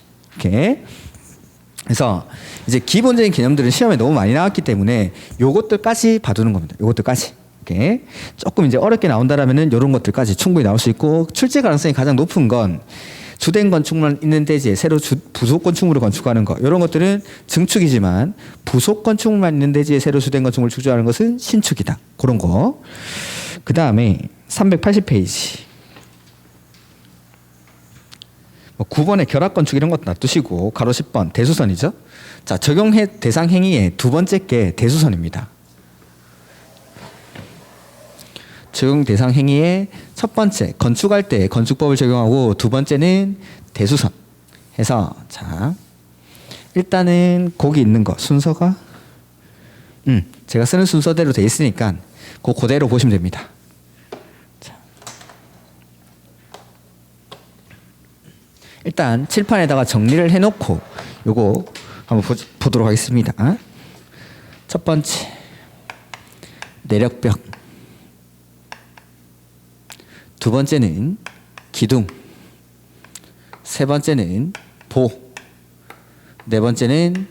그래서 이제 기본적인 개념들은 시험에 너무 많이 나왔기 때문에 요것들까지 봐두는 겁니다. 요것들까지. 이렇게. 조금 이제 어렵게 나온다라면은 이런 것들까지 충분히 나올 수 있고 출제 가능성이 가장 높은 건 주된 건축물만 있는 대지에 새로 부속 건축물을 건축하는 거. 이런 것들은 증축이지만 부속 건축물만 있는 대지에 새로 주된 건축물을 축조하는 것은 신축이다. 그런 거. 그 다음에 380페이지. 9번에 결합건축 이런 것도 놔두시고 가로 10번 대수선이죠. 자, 적용 대상 행위의 두 번째 게 대수선입니다. 적용 대상 행위의 첫 번째 건축할 때 건축법을 적용하고 두 번째는 대수선 해서 자 일단은 거기 있는 거 순서가 제가 쓰는 순서대로 돼 있으니까 그대로 보시면 됩니다. 자. 일단 칠판에다가 정리를 해놓고 요거 한번 보도록 하겠습니다. 첫 번째 내력벽, 두 번째는 기둥, 세 번째는 보, 네 번째는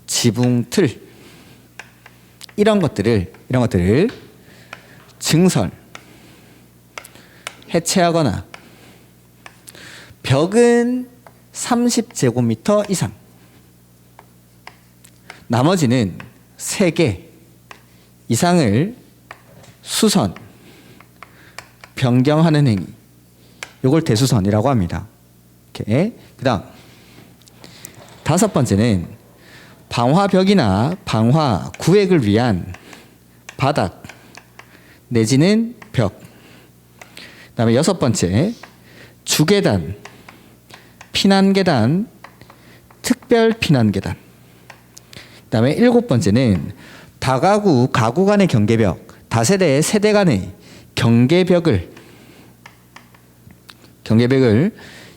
지붕 틀. 이런 것들을 증설, 해체하거나 벽은 30제곱미터 이상, 나머지는 3개 이상을 수선, 변경하는 행위, 이걸 대수선이라고 합니다. 이렇게. 그다음 다섯 번째는 방화벽이나 방화 구획을 위한 바닥 내지는 벽. 그다음에 여섯 번째 주계단, 피난계단, 특별 피난계단. 그다음에 일곱 번째는 다가구 가구 간의 경계벽, 다세대 세대 간의 경계벽을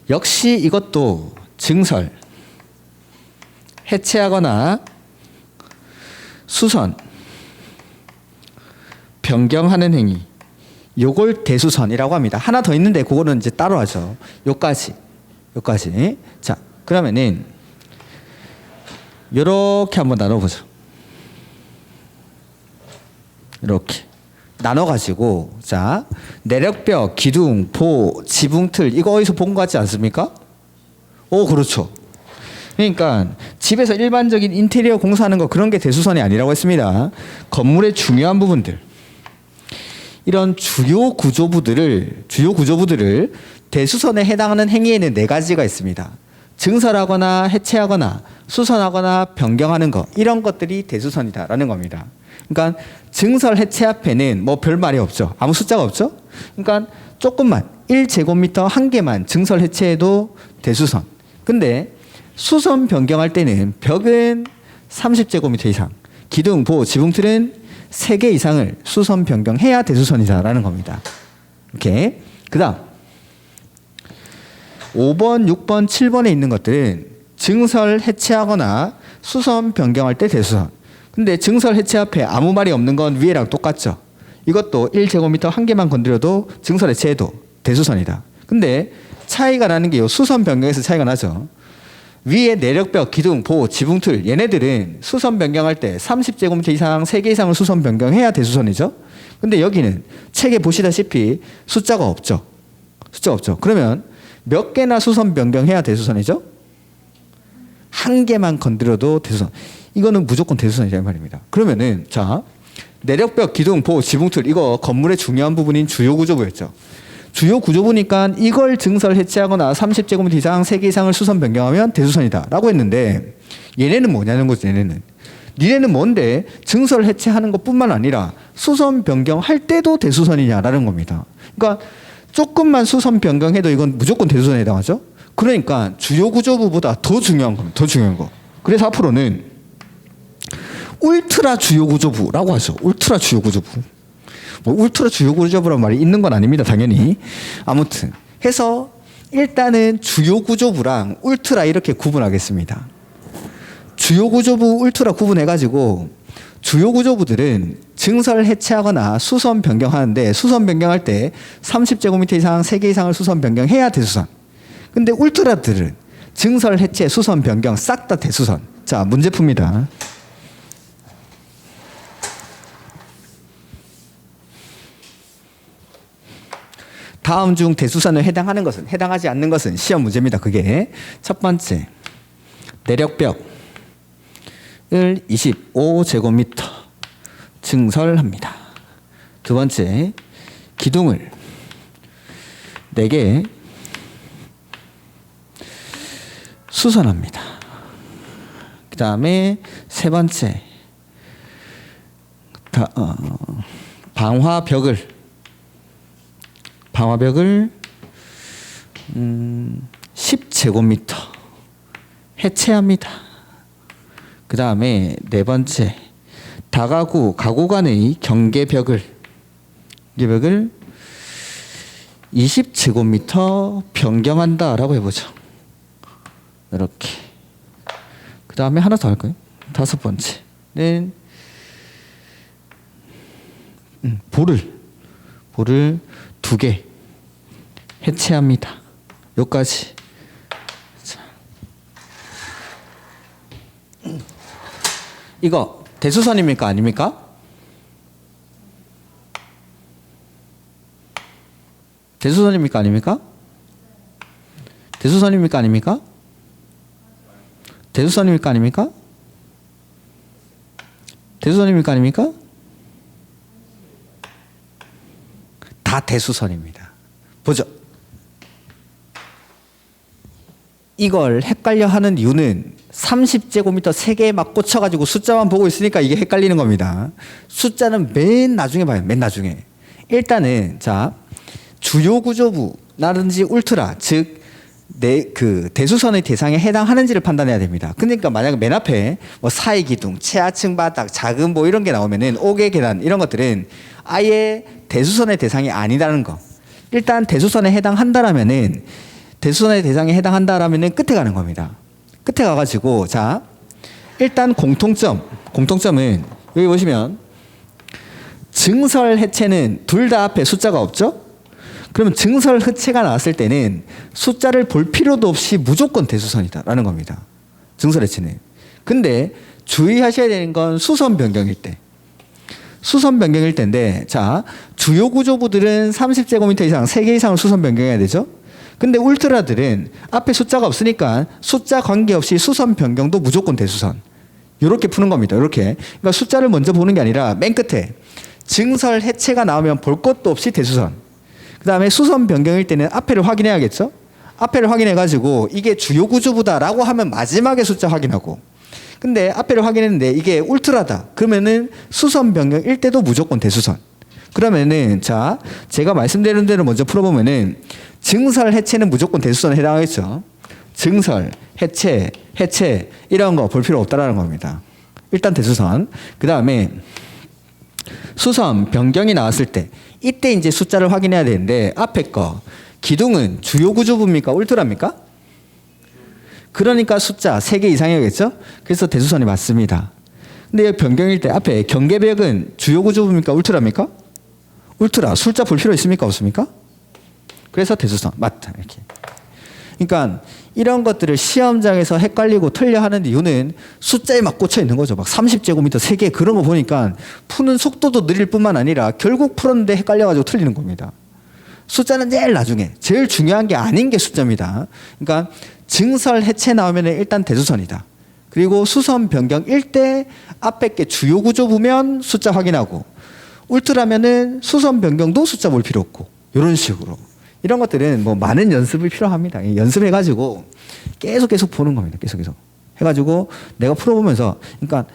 역시 이것도 증설, 해체하거나 수선, 변경하는 행위. 요걸 대수선이라고 합니다. 하나 더 있는데 그거는 이제 따로 하죠. 요까지. 자, 그러면은 요렇게 한번 나눠보죠. 이렇게 나눠가지고, 자, 내력벽, 기둥, 보, 지붕틀, 이거 어디서 본 거 같지 않습니까? 오, 그렇죠. 그러니까 집에서 일반적인 인테리어 공사하는 거 그런 게 대수선이 아니라고 했습니다. 건물의 중요한 부분들, 이런 주요 구조부들을 대수선에 해당하는 행위에는 네 가지가 있습니다. 증설하거나 해체하거나 수선하거나 변경하는 거, 이런 것들이 대수선이다라는 겁니다. 그러니까 증설 해체 앞에는 뭐 별 말이 없죠. 아무 숫자가 없죠. 그러니까 조금만 1제곱미터 한 개만 증설 해체해도 대수선. 근데 수선 변경할 때는 벽은 30제곱미터 이상, 기둥, 보, 지붕틀은 3개 이상을 수선 변경해야 대수선이다라는 겁니다. 이렇게. 그다음 5번, 6번, 7번에 있는 것들은 증설 해체하거나 수선 변경할 때 대수선. 근데 증설 해체 앞에 아무 말이 없는 건 위에랑 똑같죠. 이것도 1제곱미터 한 개만 건드려도 증설 해체해도 대수선이다. 근데 차이가 나는 게 요 수선 변경에서 차이가 나죠. 위에 내력벽, 기둥, 보, 지붕틀, 얘네들은 수선 변경할 때 30제곱미터 이상 3개 이상을 수선 변경해야 대수선이죠. 근데 여기는 책에 보시다시피 숫자가 없죠. 그러면 몇 개나 수선 변경해야 대수선이죠? 한 개만 건드려도 대수선. 이거는 무조건 대수선이란 말입니다. 그러면은 자, 내력벽, 기둥, 보, 지붕틀, 이거 건물의 중요한 부분인 주요 구조부였죠. 주요 구조부니까 이걸 증설 해체하거나 30제곱미터 이상 3개 이상을 수선 변경하면 대수선이다 라고 했는데, 얘네는 뭐냐는 거죠. 니네는 뭔데 증설 해체하는 것뿐만 아니라 수선 변경할 때도 대수선이냐라는 겁니다. 그러니까 조금만 수선 변경해도 이건 무조건 대수선에 해당하죠. 그러니까 주요 구조부보다 더 중요한 겁니다. 더 중요한 거. 그래서 앞으로는 울트라 주요 구조부라고 하죠. 울트라 주요 구조부. 뭐 울트라 주요 구조부란 말이 있는 건 아닙니다. 당연히. 아무튼 해서 일단은 주요 구조부랑 울트라 이렇게 구분하겠습니다. 주요 구조부, 울트라 구분해가지고 주요 구조부들은 증설 해체하거나 수선 변경하는데, 수선 변경할 때 30제곱미터 이상 3개 이상을 수선 변경해야 대수선. 근데 울트라들은 증설 해체, 수선 변경 싹 다 대수선. 자, 문제 풉니다. 다음 중 대수선에 해당하는 것은, 해당하지 않는 것은 시험 문제입니다. 그게 첫 번째, 내력벽을 25제곱미터 증설합니다. 두 번째, 기둥을 4개 수선합니다. 그 다음에 세 번째, 방화벽을 10제곱미터 해체합니다. 그 다음에 네 번째, 다가구 가구 간의 경계벽을 20제곱미터 변경한다라고 해보죠. 이렇게. 그 다음에 하나 더 할까요? 다섯 번째는 볼을 2개 해체합니다. 여기까지. 자. 이거 대수선입니까? 아닙니까? 대수선입니까? 아닙니까? 대수선입니까? 아닙니까? 대수선입니까? 아닙니까? 대수선입니까? 아닙니까? 다 대수선입니다. 보죠. 이걸 헷갈려 하는 이유는 30제곱미터 3개에 막 꽂혀가지고 숫자만 보고 있으니까 이게 헷갈리는 겁니다. 숫자는 맨 나중에 봐요. 맨 나중에. 일단은 자 주요 구조부라든지 울트라 즉 그 대수선의 대상에 해당하는지를 판단해야 됩니다. 그러니까 만약에 맨 앞에 뭐 사이 기둥, 최하층 바닥, 작은 뭐 이런 게 나오면은 옥외 계단 이런 것들은 아예 대수선의 대상이 아니라는 거. 일단 대수선에 해당한다라면은 대수선의 대상에 해당한다라면은 끝에 가는 겁니다. 끝에 가가지고 자 일단 공통점은 여기 보시면 증설 해체는 둘 다 앞에 숫자가 없죠? 그러면 증설 해체가 나왔을 때는 숫자를 볼 필요도 없이 무조건 대수선이다라는 겁니다. 증설 해체는. 근데 주의하셔야 되는 건 수선 변경일 때. 수선 변경일 때인데 자 주요 구조부들은 30제곱미터 이상 3개 이상을 수선 변경해야 되죠. 근데 울트라들은 앞에 숫자가 없으니까 숫자 관계없이 수선 변경도 무조건 대수선. 이렇게 푸는 겁니다. 이렇게. 그러니까 숫자를 먼저 보는 게 아니라 맨 끝에 증설 해체가 나오면 볼 것도 없이 대수선. 그 다음에 수선 변경일 때는 앞에를 확인해야겠죠. 앞에를 확인해가지고 이게 주요 구조부다라고 하면 마지막에 숫자 확인하고. 근데 앞에를 확인했는데 이게 울트라다. 그러면은 수선 변경일 때도 무조건 대수선. 그러면은 자 제가 말씀드린 대로 먼저 풀어보면은 증설 해체는 무조건 대수선에 해당하겠죠. 증설, 해체 이런 거 볼 필요 없다라는 겁니다. 일단 대수선. 그 다음에 수선 변경이 나왔을 때 이때 이제 숫자를 확인해야 되는데 앞에 거 기둥은 주요 구조부입니까? 울트라입니까? 그러니까 숫자 3개 이상이겠죠? 그래서 대수선이 맞습니다. 근데 변경일 때 앞에 경계벽은 주요 구조부입니까? 울트라입니까? 울트라. 숫자 볼 필요 있습니까? 없습니까? 그래서 대수선 맞다 이렇게. 그러니까 이런 것들을 시험장에서 헷갈리고 틀려 하는 이유는 숫자에 막 꽂혀 있는 거죠. 막 30제곱미터 3개 그런 거 보니까 푸는 속도도 느릴 뿐만 아니라 결국 풀었는데 헷갈려가지고 틀리는 겁니다. 숫자는 제일 나중에 제일 중요한 게 아닌 게 숫자입니다. 그러니까 증설 해체 나오면 일단 대수선이다. 그리고 수선 변경일 때 앞에 게 주요 구조 보면 숫자 확인하고 울트라면은 수선 변경도 숫자 볼 필요 없고 이런 식으로. 이런 것들은 뭐 많은 연습이 필요합니다. 연습해가지고 계속 보는 겁니다. 계속 해가지고 내가 풀어보면서 그러니까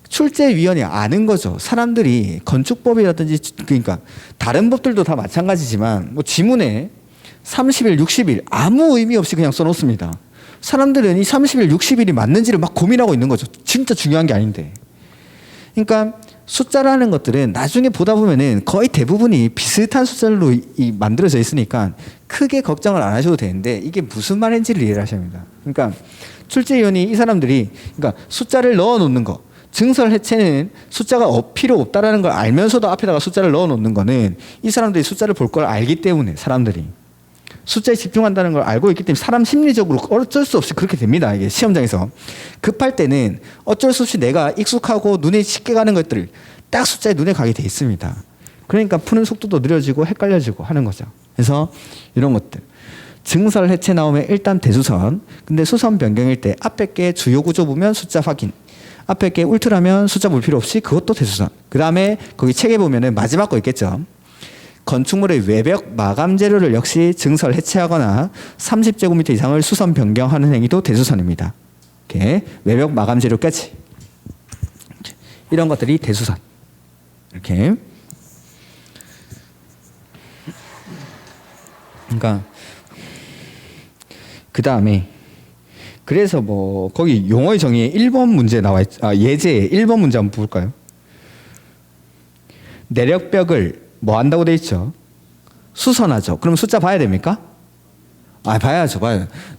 출제위원이 아는 거죠. 사람들이 건축법이라든지 그러니까 다른 법들도 다 마찬가지지만 뭐 지문에 30일, 60일 아무 의미 없이 그냥 써놓습니다. 사람들은 이 30일, 60일이 맞는지를 막 고민하고 있는 거죠. 진짜 중요한 게 아닌데. 그러니까 숫자라는 것들은 나중에 보다 보면은 거의 대부분이 비슷한 숫자로 만들어져 있으니까 크게 걱정을 안 하셔도 되는데 이게 무슨 말인지를 이해를 하셔야 합니다. 그러니까 출제위원이 이 사람들이 그러니까 숫자를 넣어 놓는 거 증설 해체는 숫자가 필요 없다라는 걸 알면서도 앞에다가 숫자를 넣어 놓는 거는 이 사람들이 숫자를 볼 걸 알기 때문에 사람들이 숫자에 집중한다는 걸 알고 있기 때문에 사람 심리적으로 어쩔 수 없이 그렇게 됩니다. 이게 시험장에서. 급할 때는 어쩔 수 없이 내가 익숙하고 눈에 쉽게 가는 것들을 딱 숫자에 눈에 가게 돼 있습니다. 그러니까 푸는 속도도 느려지고 헷갈려지고 하는 거죠. 그래서 이런 것들. 증설 해체 나오면 일단 대수선. 근데 수선 변경일 때 앞에 게 주요 구조 보면 숫자 확인. 앞에 게 울트라면 숫자 볼 필요 없이 그것도 대수선. 그 다음에 거기 책에 보면은 마지막 거 있겠죠. 건축물의 외벽 마감 재료를 역시 증설 해체하거나 30제곱미터 이상을 수선 변경하는 행위도 대수선입니다. 이렇게 외벽 마감 재료까지 이런 것들이 대수선. 이렇게. 그러니까 그 다음에 그래서 뭐 거기 용어의 정의에 1번 문제 나와 예제에 1번 문제 한번 볼까요? 내력벽을 뭐 한다고 돼 있죠? 수선하죠. 그럼 숫자 봐야 됩니까? 봐야죠.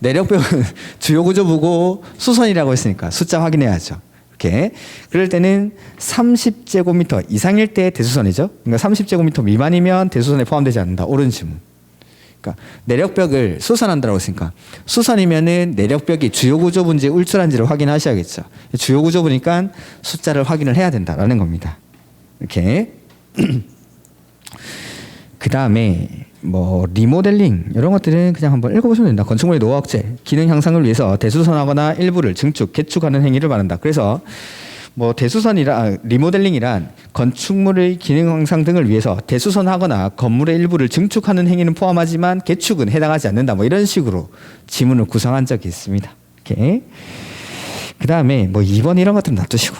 내력벽은 주요 구조 보고 수선이라고 했으니까 숫자 확인해야죠. 이렇게. 그럴 때는 30제곱미터 이상일 때 대수선이죠. 그러니까 30제곱미터 미만이면 대수선에 포함되지 않는다. 옳은 지문. 그러니까 내력벽을 수선한다고 했으니까 수선이면은 내력벽이 주요 구조분지 울트라인지를 확인하셔야겠죠. 주요 구조부니까 숫자를 확인을 해야 된다라는 겁니다. 이렇게. 그 다음에 뭐 리모델링 이런 것들은 그냥 한번 읽어보시면 됩니다. 건축물의 노후 억제, 기능 향상을 위해서 대수선하거나 일부를 증축, 개축하는 행위를 말한다. 그래서 뭐 리모델링이란 건축물의 기능 향상 등을 위해서 대수선하거나 건물의 일부를 증축하는 행위는 포함하지만 개축은 해당하지 않는다. 뭐 이런 식으로 지문을 구성한 적이 있습니다. 이렇게. 그다음에 뭐 2번 이런 것들은 놔두시고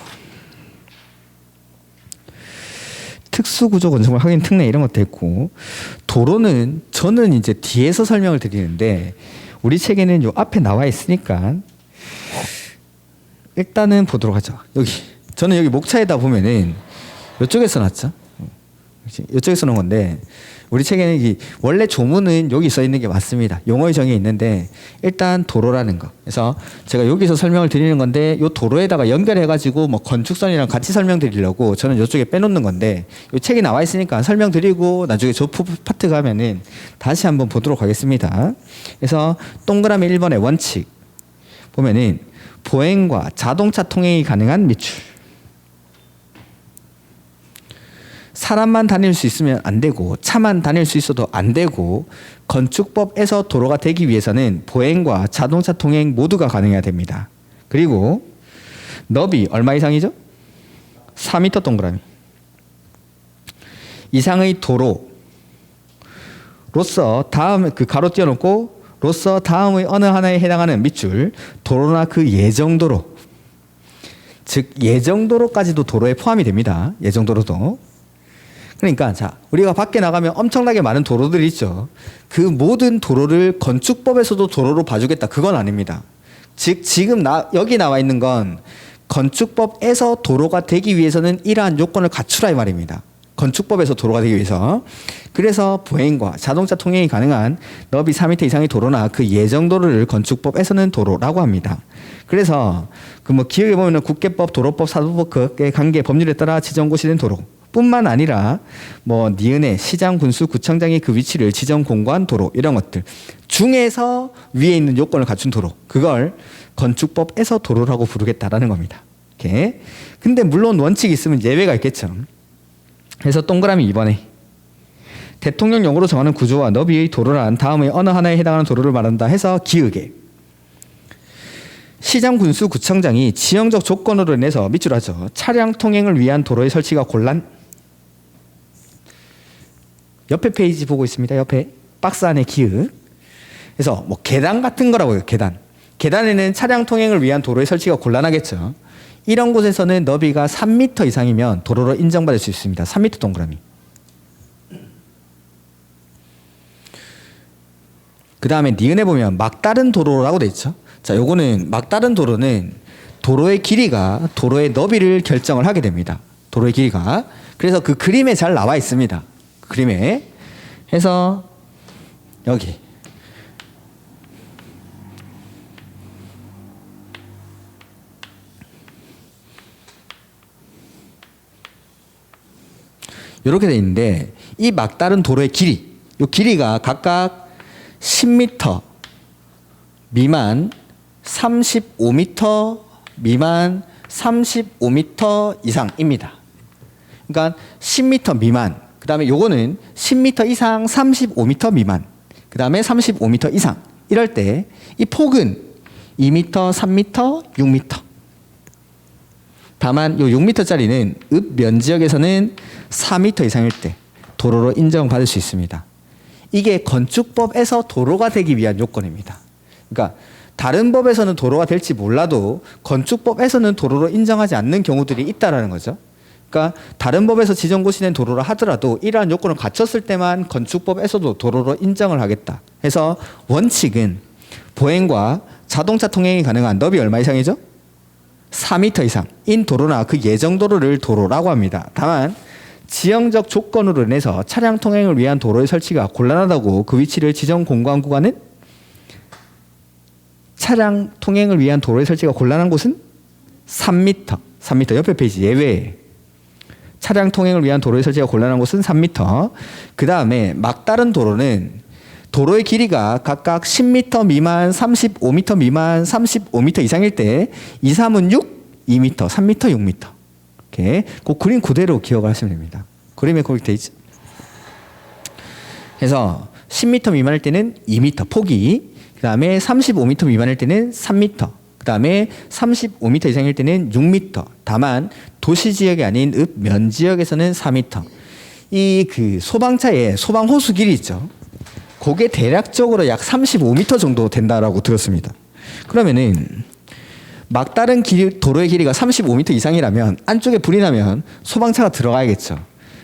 특수구조 건축물 확인 특례 이런 것도 있고 도로는 저는 이제 뒤에서 설명을 드리는데 우리 책에는 요 앞에 나와 있으니까 일단은 보도록 하죠. 여기 저는 여기 목차에다 보면은 이쪽에 써놨죠. 이쪽에 써놓은 건데 우리 책에는 원래 조문은 여기 써 있는 게 맞습니다. 용어의 정의에 있는데 일단 도로라는 거. 그래서 제가 여기서 설명을 드리는 건데 이 도로에다가 연결해가지고 뭐 건축선이랑 같이 설명드리려고 저는 이쪽에 빼놓는 건데 이 책이 나와 있으니까 설명드리고 나중에 저 파트 가면은 다시 한번 보도록 하겠습니다. 그래서 동그라미 1번의 원칙 보면은 보행과 자동차 통행이 가능한 밑줄. 사람만 다닐 수 있으면 안 되고 차만 다닐 수 있어도 안 되고 건축법에서 도로가 되기 위해서는 보행과 자동차 통행 모두가 가능해야 됩니다. 그리고 너비 얼마 이상이죠? 4m 동그라미 이상의 도로로서 다음 그 가로 띄워놓고 로서 다음의 어느 하나에 해당하는 밑줄 도로나 그 예정도로 즉 예정도로까지도 도로에 포함이 됩니다. 예정도로도. 그러니까 자 우리가 밖에 나가면 엄청나게 많은 도로들이 있죠. 그 모든 도로를 건축법에서도 도로로 봐주겠다 그건 아닙니다. 즉 지금 여기 나와 있는 건 건축법에서 도로가 되기 위해서는 이러한 요건을 갖추라 이 말입니다. 건축법에서 도로가 되기 위해서. 그래서 보행과 자동차 통행이 가능한 너비 4m 이상의 도로나 그 예정도로를 건축법에서는 도로라고 합니다. 그래서 그 뭐 기억해 보면 국계법, 도로법, 사도법의 관계 법률에 따라 지정고시된 도로 뿐만 아니라 뭐 니은의 시장, 군수, 구청장이 그 위치를 지정 공고한 도로 이런 것들 중에서 위에 있는 요건을 갖춘 도로 그걸 건축법에서 도로라고 부르겠다라는 겁니다. 이렇게. 근데 물론 원칙이 있으면 예외가 있겠죠. 그래서 동그라미 2번에 대통령령으로 정하는 구조와 너비의 도로란 다음의 어느 하나에 해당하는 도로를 말한다 해서 기역에 시장, 군수, 구청장이 지형적 조건으로 인해서 밑줄하죠. 차량 통행을 위한 도로의 설치가 곤란. 옆에 페이지 보고 있습니다. 옆에 박스 안에 기역. 그래서 뭐 계단 같은 거라고요. 계단. 계단에는 차량 통행을 위한 도로의 설치가 곤란하겠죠. 이런 곳에서는 너비가 3m 이상이면 도로로 인정받을 수 있습니다. 3m 동그라미. 그 다음에 니은에 보면 막다른 도로라고 돼 있죠. 자, 요거는 막다른 도로는 도로의 길이가 도로의 너비를 결정을 하게 됩니다. 도로의 길이가. 그래서 그 그림에 잘 나와 있습니다. 그림에. 해서 여기. 이렇게 돼 있는데 이 막다른 도로의 길이, 이 길이가 각각 10m 미만, 35m 미만, 35m 이상입니다. 그러니까 10m 미만, 그 다음에 요거는 10m 이상, 35m 미만, 그 다음에 35m 이상. 이럴 때 이 폭은 2m, 3m, 6m. 다만 요 6m짜리는 읍 면지역에서는 4m 이상일 때 도로로 인정받을 수 있습니다. 이게 건축법에서 도로가 되기 위한 요건입니다. 그러니까 다른 법에서는 도로가 될지 몰라도 건축법에서는 도로로 인정하지 않는 경우들이 있다라는 거죠. 그러니까 다른 법에서 지정고시된 도로라 하더라도 이러한 요건을 갖췄을 때만 건축법에서도 도로로 인정을 하겠다. 해서 원칙은 보행과 자동차 통행이 가능한 너비 얼마 이상이죠? 4m 이상인 도로나 그 예정도로를 도로라고 합니다. 다만 지형적 조건으로 인해서 차량 통행을 위한 도로의 설치가 곤란하다고 그 위치를 지정 공고한 구간은 차량 통행을 위한 도로의 설치가 곤란한 곳은 3m. 3m 옆에 페이지 예외. 차량 통행을 위한 도로의 설치가 곤란한 곳은 3m. 그 다음에 막다른 도로는 도로의 길이가 각각 10m 미만, 35m 미만, 35m 이상일 때 2, 3은 6, 2m, 3m, 6m. 이렇게 그 그림 그대로 기억을 하시면 됩니다. 그림에 거기 돼 있죠. 그래서 10m 미만일 때는 2m 폭이, 그 다음에 35m 미만일 때는 3m, 그 그다음에 35m 이상일 때는 6m. 다만 도시 지역이 아닌 읍면 지역에서는 4m. 이 그 소방차의 소방 호수 길이 있죠. 그게 대략적으로 약 35m 정도 된다라고 들었습니다. 그러면은 막다른 도로의 길이가 35m 이상이라면 안쪽에 불이 나면 소방차가 들어가야겠죠.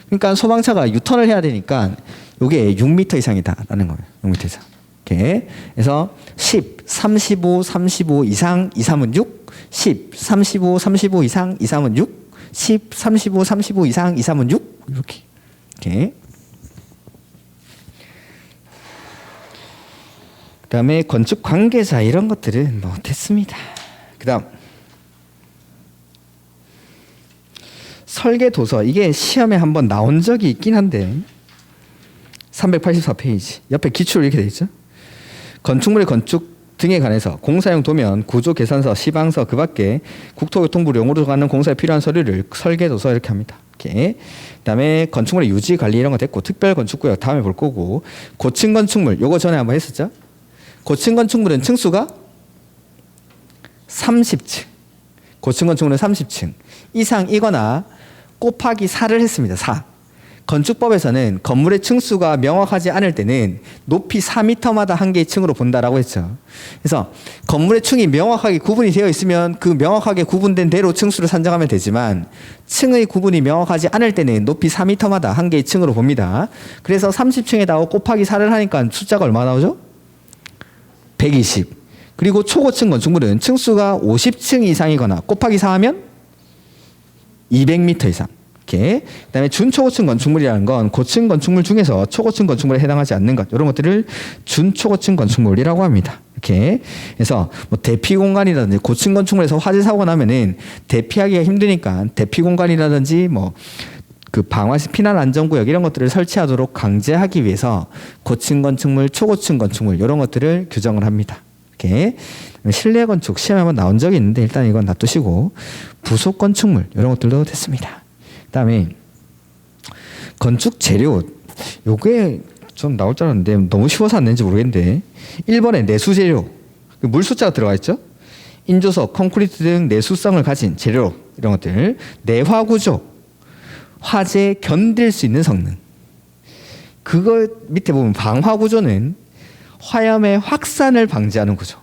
그러니까 소방차가 유턴을 해야 되니까 이게 6m 이상이다라는 거예요. 6m 이상. 이렇게. 그래서 10, 35, 35 이상 2, 3은 6, 10, 35, 35 이상 2, 3은 6, 10, 35, 35 이상 2, 3은 6 이렇게. 이렇게. 그다음에 건축 관계자 이런 것들은 뭐 됐습니다. 그다음 설계 도서 이게 시험에 한번 나온 적이 있긴 한데 384페이지 옆에 기출 이렇게 돼 있죠. 건축물의 건축 등에 관해서 공사용 도면, 구조 계산서, 시방서 그 밖에 국토교통부 용으로 가는 공사에 필요한 서류를 설계 도서 이렇게 합니다. 이렇게. 그다음에 건축물의 유지 관리 이런 거 됐고 특별 건축구역 다음에 볼 거고 고층 건축물 요거 전에 한번 했었죠. 고층 건축물은 층수가 30층. 고층 건축물은 30층 이상이거나 곱하기 4를 했습니다. 4. 건축법에서는 건물의 층수가 명확하지 않을 때는 높이 4m마다 한 개의 층으로 본다라고 했죠. 그래서 건물의 층이 명확하게 구분이 되어 있으면 그 명확하게 구분된 대로 층수를 산정하면 되지만 층의 구분이 명확하지 않을 때는 높이 4m마다 한 개의 층으로 봅니다. 그래서 30층에다가 곱하기 4를 하니까 숫자가 얼마 나오죠? 120. 그리고 초고층 건축물은 층수가 50층 이상이거나 곱하기 4하면 200m 이상. 이렇게. 그다음에 준초고층 건축물이라는 건 고층 건축물 중에서 초고층 건축물에 해당하지 않는 것 이런 것들을 준초고층 건축물이라고 합니다. 이렇게. 그래서 뭐 대피 공간이라든지 고층 건축물에서 화재 사고가 나면은 대피하기가 힘드니까 대피 공간이라든지 뭐 그 방화 피난 안전구역 이런 것들을 설치하도록 강제하기 위해서 고층 건축물, 초고층 건축물 이런 것들을 규정을 합니다. 이렇게. 실내 건축 시험에 한번 나온 적이 있는데 일단 이건 놔두시고 부속 건축물 이런 것들도 됐습니다. 그다음에 건축 재료 요게 좀 나올 줄 알았는데 너무 쉬워서 안 냈는지 모르겠는데 1번에 내수 재료 물 숫자가 들어가 있죠. 인조석, 콘크리트 등 내수성을 가진 재료 이런 것들 내화 구조 화재 견딜 수 있는 성능 그거 밑에 보면 방화 구조는 화염의 확산을 방지하는 구조.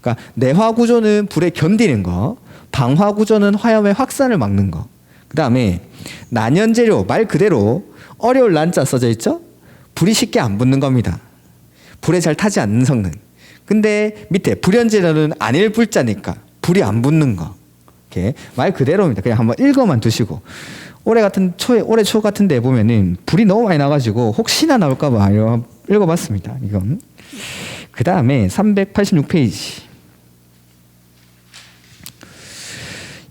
그러니까 내화 구조는 불에 견디는 거, 방화 구조는 화염의 확산을 막는 거. 그다음에 난연 재료 말 그대로 어려울 난자 써져 있죠? 불이 쉽게 안 붙는 겁니다. 불에 잘 타지 않는 성능. 근데 밑에 불연 재료는 안일 불자니까 불이 안 붙는 거. 이렇게 말 그대로입니다. 그냥 한번 읽어만 두시고 올해 초 같은 데 보면은 불이 너무 많이 나가지고 혹시나 나올까 봐 읽어봤습니다. 이건. 그 다음에 386페이지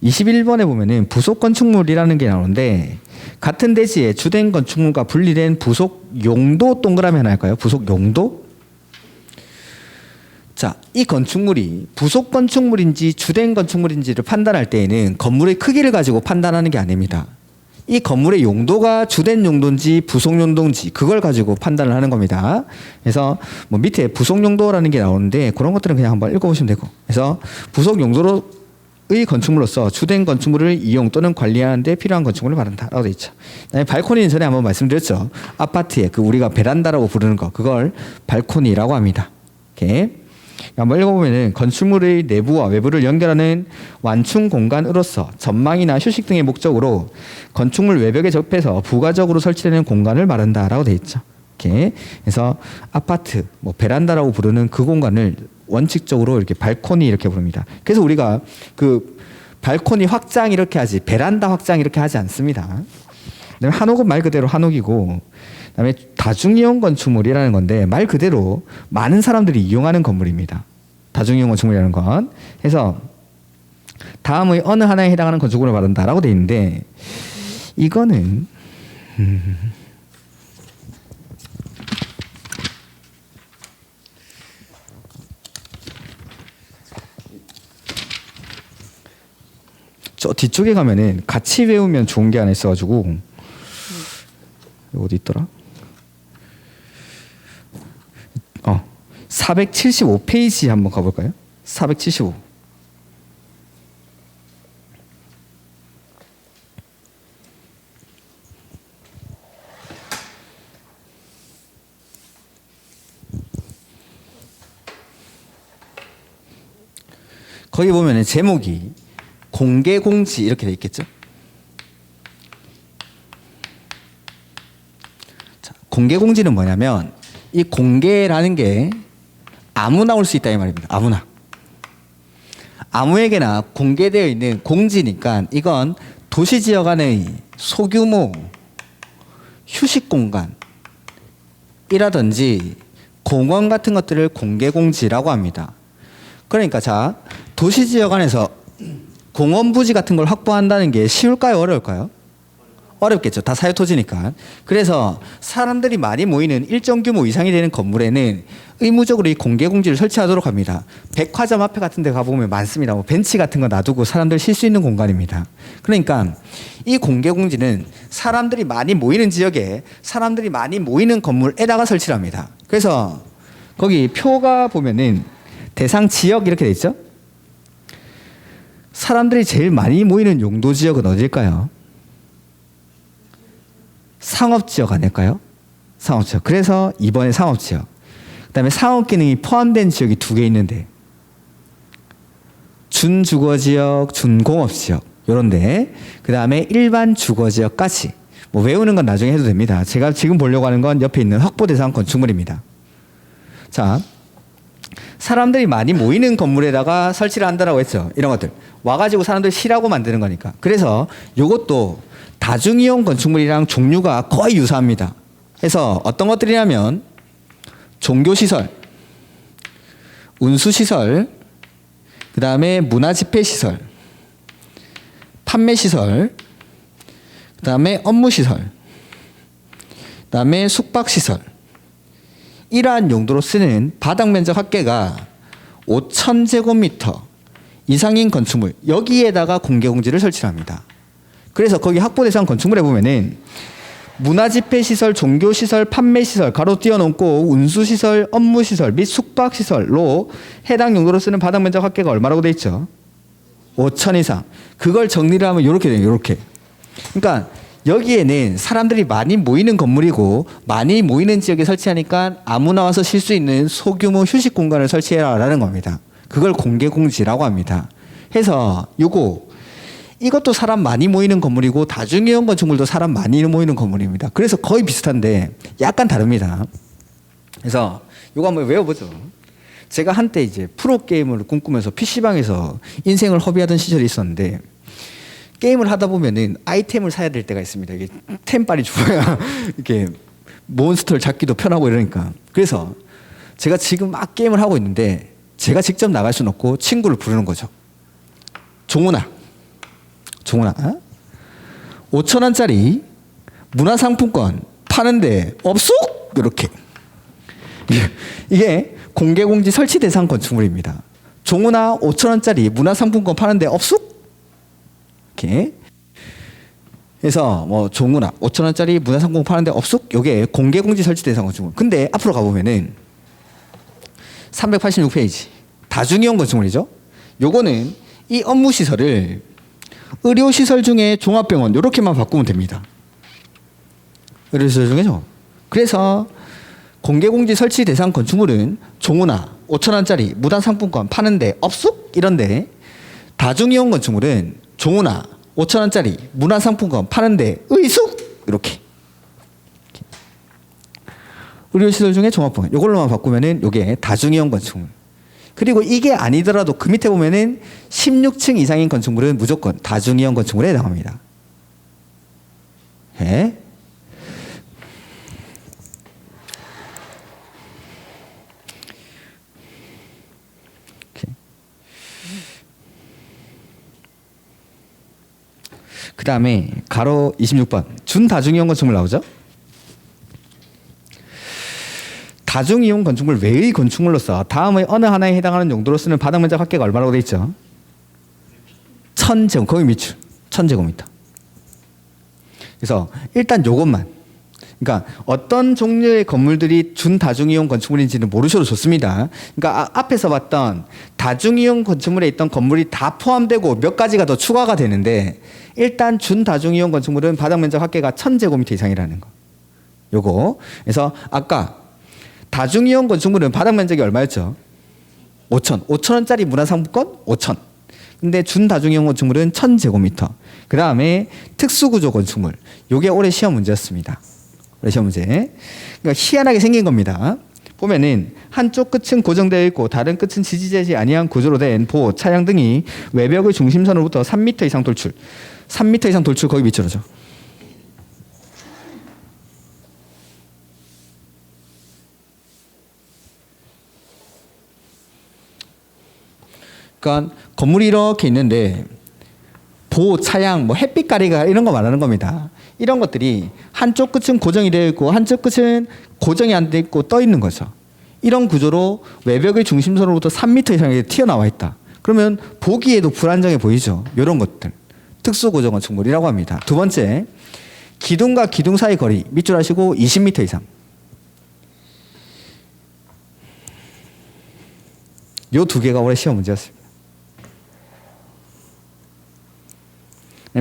21번에 보면은 부속 건축물이라는 게 나오는데 같은 대지에 주된 건축물과 분리된 부속 용도 동그라미 하나 할까요? 부속 용도? 자, 이 건축물이 부속 건축물인지 주된 건축물인지를 판단할 때에는 건물의 크기를 가지고 판단하는 게 아닙니다. 이 건물의 용도가 주된 용도인지 부속 용도인지 그걸 가지고 판단을 하는 겁니다. 그래서 뭐 밑에 부속 용도라는 게 나오는데 그런 것들은 그냥 한번 읽어보시면 되고 그래서 부속 용도의 건축물로서 주된 건축물을 이용 또는 관리하는 데 필요한 건축물을 말한다라고 되어 있죠. 그다음에 발코니는 전에 한번 말씀드렸죠. 아파트에 그 우리가 베란다라고 부르는 거 그걸 발코니라고 합니다. 이렇게. 한번 읽어보면은 건축물의 내부와 외부를 연결하는 완충 공간으로서 전망이나 휴식 등의 목적으로 건축물 외벽에 접해서 부가적으로 설치되는 공간을 말한다라고 되어 있죠. 이렇게. 그래서 아파트, 뭐 베란다라고 부르는 그 공간을 원칙적으로 이렇게 발코니 이렇게 부릅니다. 그래서 우리가 그 발코니 확장 이렇게 하지 베란다 확장 이렇게 하지 않습니다. 그다음에 한옥은 말 그대로 한옥이고 그다음에 다중이용 건축물이라는 건데 말 그대로 많은 사람들이 이용하는 건물입니다. 다중이용 건축물이라는 건. 그래서 다음의 어느 하나에 해당하는 건축물을 말한다라고 돼 있는데 이거는 저 뒤쪽에 가면은 같이 외우면 좋은 게 하나 있어가지고 어디 있더라? 475페이지 한번 가볼까요? 475. 거기 보면은 제목이 공개공지 이렇게 돼 있겠죠. 자, 공개공지는 뭐냐면 이 공개라는 게 아무나 올 수 있다 이 말입니다. 아무나. 아무에게나 공개되어 있는 공지니까 이건 도시지역 안의 소규모 휴식공간이라든지 공원 같은 것들을 공개공지라고 합니다. 그러니까 자, 도시지역 안에서 공원 부지 같은 걸 확보한다는 게 쉬울까요? 어려울까요? 어렵겠죠. 다 사유토지니까. 그래서 사람들이 많이 모이는 일정 규모 이상이 되는 건물에는 의무적으로 이 공개공지를 설치하도록 합니다. 백화점 앞에 같은 데 가보면 많습니다. 뭐 벤치 같은 거 놔두고 사람들 쉴 수 있는 공간입니다. 그러니까 이 공개공지는 사람들이 많이 모이는 지역에 사람들이 많이 모이는 건물에다가 설치를 합니다. 그래서 거기 표가 보면은 대상 지역 이렇게 돼 있죠? 사람들이 제일 많이 모이는 용도 지역은 어딜까요? 상업지역 아닐까요? 상업지역. 그래서 이번에 상업지역. 그 다음에 상업기능이 포함된 지역이 2개 있는데 준주거지역, 준공업지역 요런데 그 다음에 일반 주거지역까지 뭐 외우는 건 나중에 해도 됩니다. 제가 지금 보려고 하는 건 옆에 있는 확보대상 건축물입니다. 자, 사람들이 많이 모이는 건물에다가 설치를 한다라고 했죠. 이런 것들 와가지고 사람들 쉬라고 만드는 거니까. 그래서 요것도 다중이용 건축물이랑 종류가 거의 유사합니다. 그래서 어떤 것들이냐면 종교시설, 운수시설, 그 다음에 문화집회시설, 판매시설, 그 다음에 업무시설, 그 다음에 숙박시설 이러한 용도로 쓰는 바닥면적 합계가 5,000제곱미터 이상인 건축물 여기에다가 공개공지를 설치합니다. 그래서 거기 확보대상 건축물에 보면은 문화집회시설, 종교시설, 판매시설 가로 띄워놓고 운수시설, 업무시설 및 숙박시설로 해당 용도로 쓰는 바닥면적 합계가 얼마라고 돼 있죠? 5,000 이상. 그걸 정리를 하면 이렇게 돼요. 이렇게. 그러니까 여기에는 사람들이 많이 모이는 건물이고 많이 모이는 지역에 설치하니까 아무나 와서 쉴 수 있는 소규모 휴식 공간을 설치해라라는 겁니다. 그걸 공개공지라고 합니다. 해서 이것도 사람 많이 모이는 건물이고 다중이용 건축물도 사람 많이 모이는 건물입니다. 그래서 거의 비슷한데 약간 다릅니다. 그래서 이거 한번 외워보죠. 제가 한때 이제 프로게이머를 꿈꾸면서 PC방에서 인생을 허비하던 시절이 있었는데 게임을 하다 보면은 아이템을 사야 될 때가 있습니다. 이게 템빨이 죽어야 이렇게 몬스터를 잡기도 편하고 이러니까. 그래서 제가 지금 막 게임을 하고 있는데 제가 직접 나갈 수는 없고 친구를 부르는 거죠. 종훈아 5,000원짜리 문화상품권 파는데 없어? 이렇게. 이게 공개공지 설치 대상 건축물입니다. 종훈아 5,000원짜리 문화상품권 파는데 없어? 이렇게. 그래서 뭐 종훈아 5,000원짜리 문화상품권 파는데 없어? 이게 공개공지 설치 대상 건축물. 근데 앞으로 가보면은 386페이지 다중이용 건축물이죠. 요거는 이 업무시설을 의료시설 중에 종합병원 이렇게만 바꾸면 됩니다. 의료시설 중에죠. 그래서 공개공지 설치 대상 건축물은 종훈아 5,000원짜리 문화상품권 파는데 없숙 이런데 다중이용 건축물은 종훈아 5,000원짜리 문화상품권 파는데 의숙 이렇게. 의료시설 중에 종합병원 이걸로만 바꾸면은 이게 다중이용 건축물. 그리고 이게 아니더라도 그 밑에 보면은 16층 이상인 건축물은 무조건 다중이용 건축물에 해당합니다. 예? 그 다음에 가로 26번 준다중이용 건축물 나오죠? 다중이용 건축물 외의 건축물로서 다음의 어느 하나에 해당하는 용도로 쓰는 바닥면적 합계가 얼마라고 돼 있죠? 1,000제곱, 거의 밑줄 1,000제곱미터. 그래서 일단 요것만, 그러니까 어떤 종류의 건물들이 준다중이용 건축물인지는 모르셔도 좋습니다. 그러니까 앞에서 봤던 다중이용 건축물에 있던 건물이 다 포함되고 몇 가지가 더 추가가 되는데 일단 준다중이용 건축물은 바닥면적 합계가 1,000제곱미터 이상이라는 거. 요거. 그래서 아까 다중이용 건축물은 바닥 면적이 얼마였죠? 5,000원짜리 문화상품권 5,000. 근데 준다중이용 건축물은 1,000제곱미터. 그 다음에 특수구조 건축물. 요게 올해 시험 문제였습니다. 올해 시험 문제. 그러니까 희한하게 생긴 겁니다. 보면은 한쪽 끝은 고정되어 있고 다른 끝은 지지되지 아니한 구조로 된 보호, 차량 등이 외벽의 중심선으로부터 3m 이상 돌출. 3m 이상 돌출 거의 밑으로죠. 그러니까 건물이 이렇게 있는데 보호, 차양, 뭐 햇빛 가리가 이런 거 말하는 겁니다. 이런 것들이 한쪽 끝은 고정이 되어 있고 한쪽 끝은 고정이 안 되어 있고 떠 있는 거죠. 이런 구조로 외벽의 중심선으로부터 3m 이상이 튀어나와 있다. 그러면 보기에도 불안정해 보이죠. 이런 것들. 특수고정 건축물이라고 합니다. 두 번째, 기둥과 기둥 사이 거리 밑줄 하시고 20m 이상. 요 두 개가 올해 시험 문제였습니다.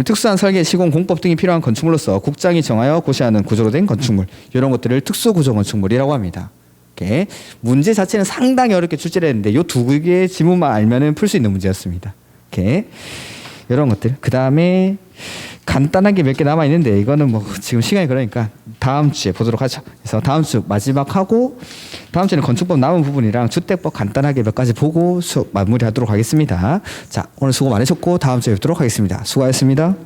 특수한 설계, 시공, 공법 등이 필요한 건축물로서 국장이 정하여 고시하는 구조로 된 건축물, 이런 것들을 특수구조 건축물이라고 합니다. 이렇게 문제 자체는 상당히 어렵게 출제를 했는데 이 두 개의 지문만 알면은 풀 수 있는 문제였습니다. 이렇게 이런 것들. 그 다음에 간단하게 몇 개 남아 있는데 이거는 뭐 지금 시간이 그러니까 다음 주에 보도록 하죠. 그래서 다음 주 마지막 하고 다음 주에는 건축법 남은 부분이랑 주택법 간단하게 몇 가지 보고 수업 마무리하도록 하겠습니다. 자, 오늘 수고 많으셨고 다음 주에 뵙도록 하겠습니다. 수고하셨습니다.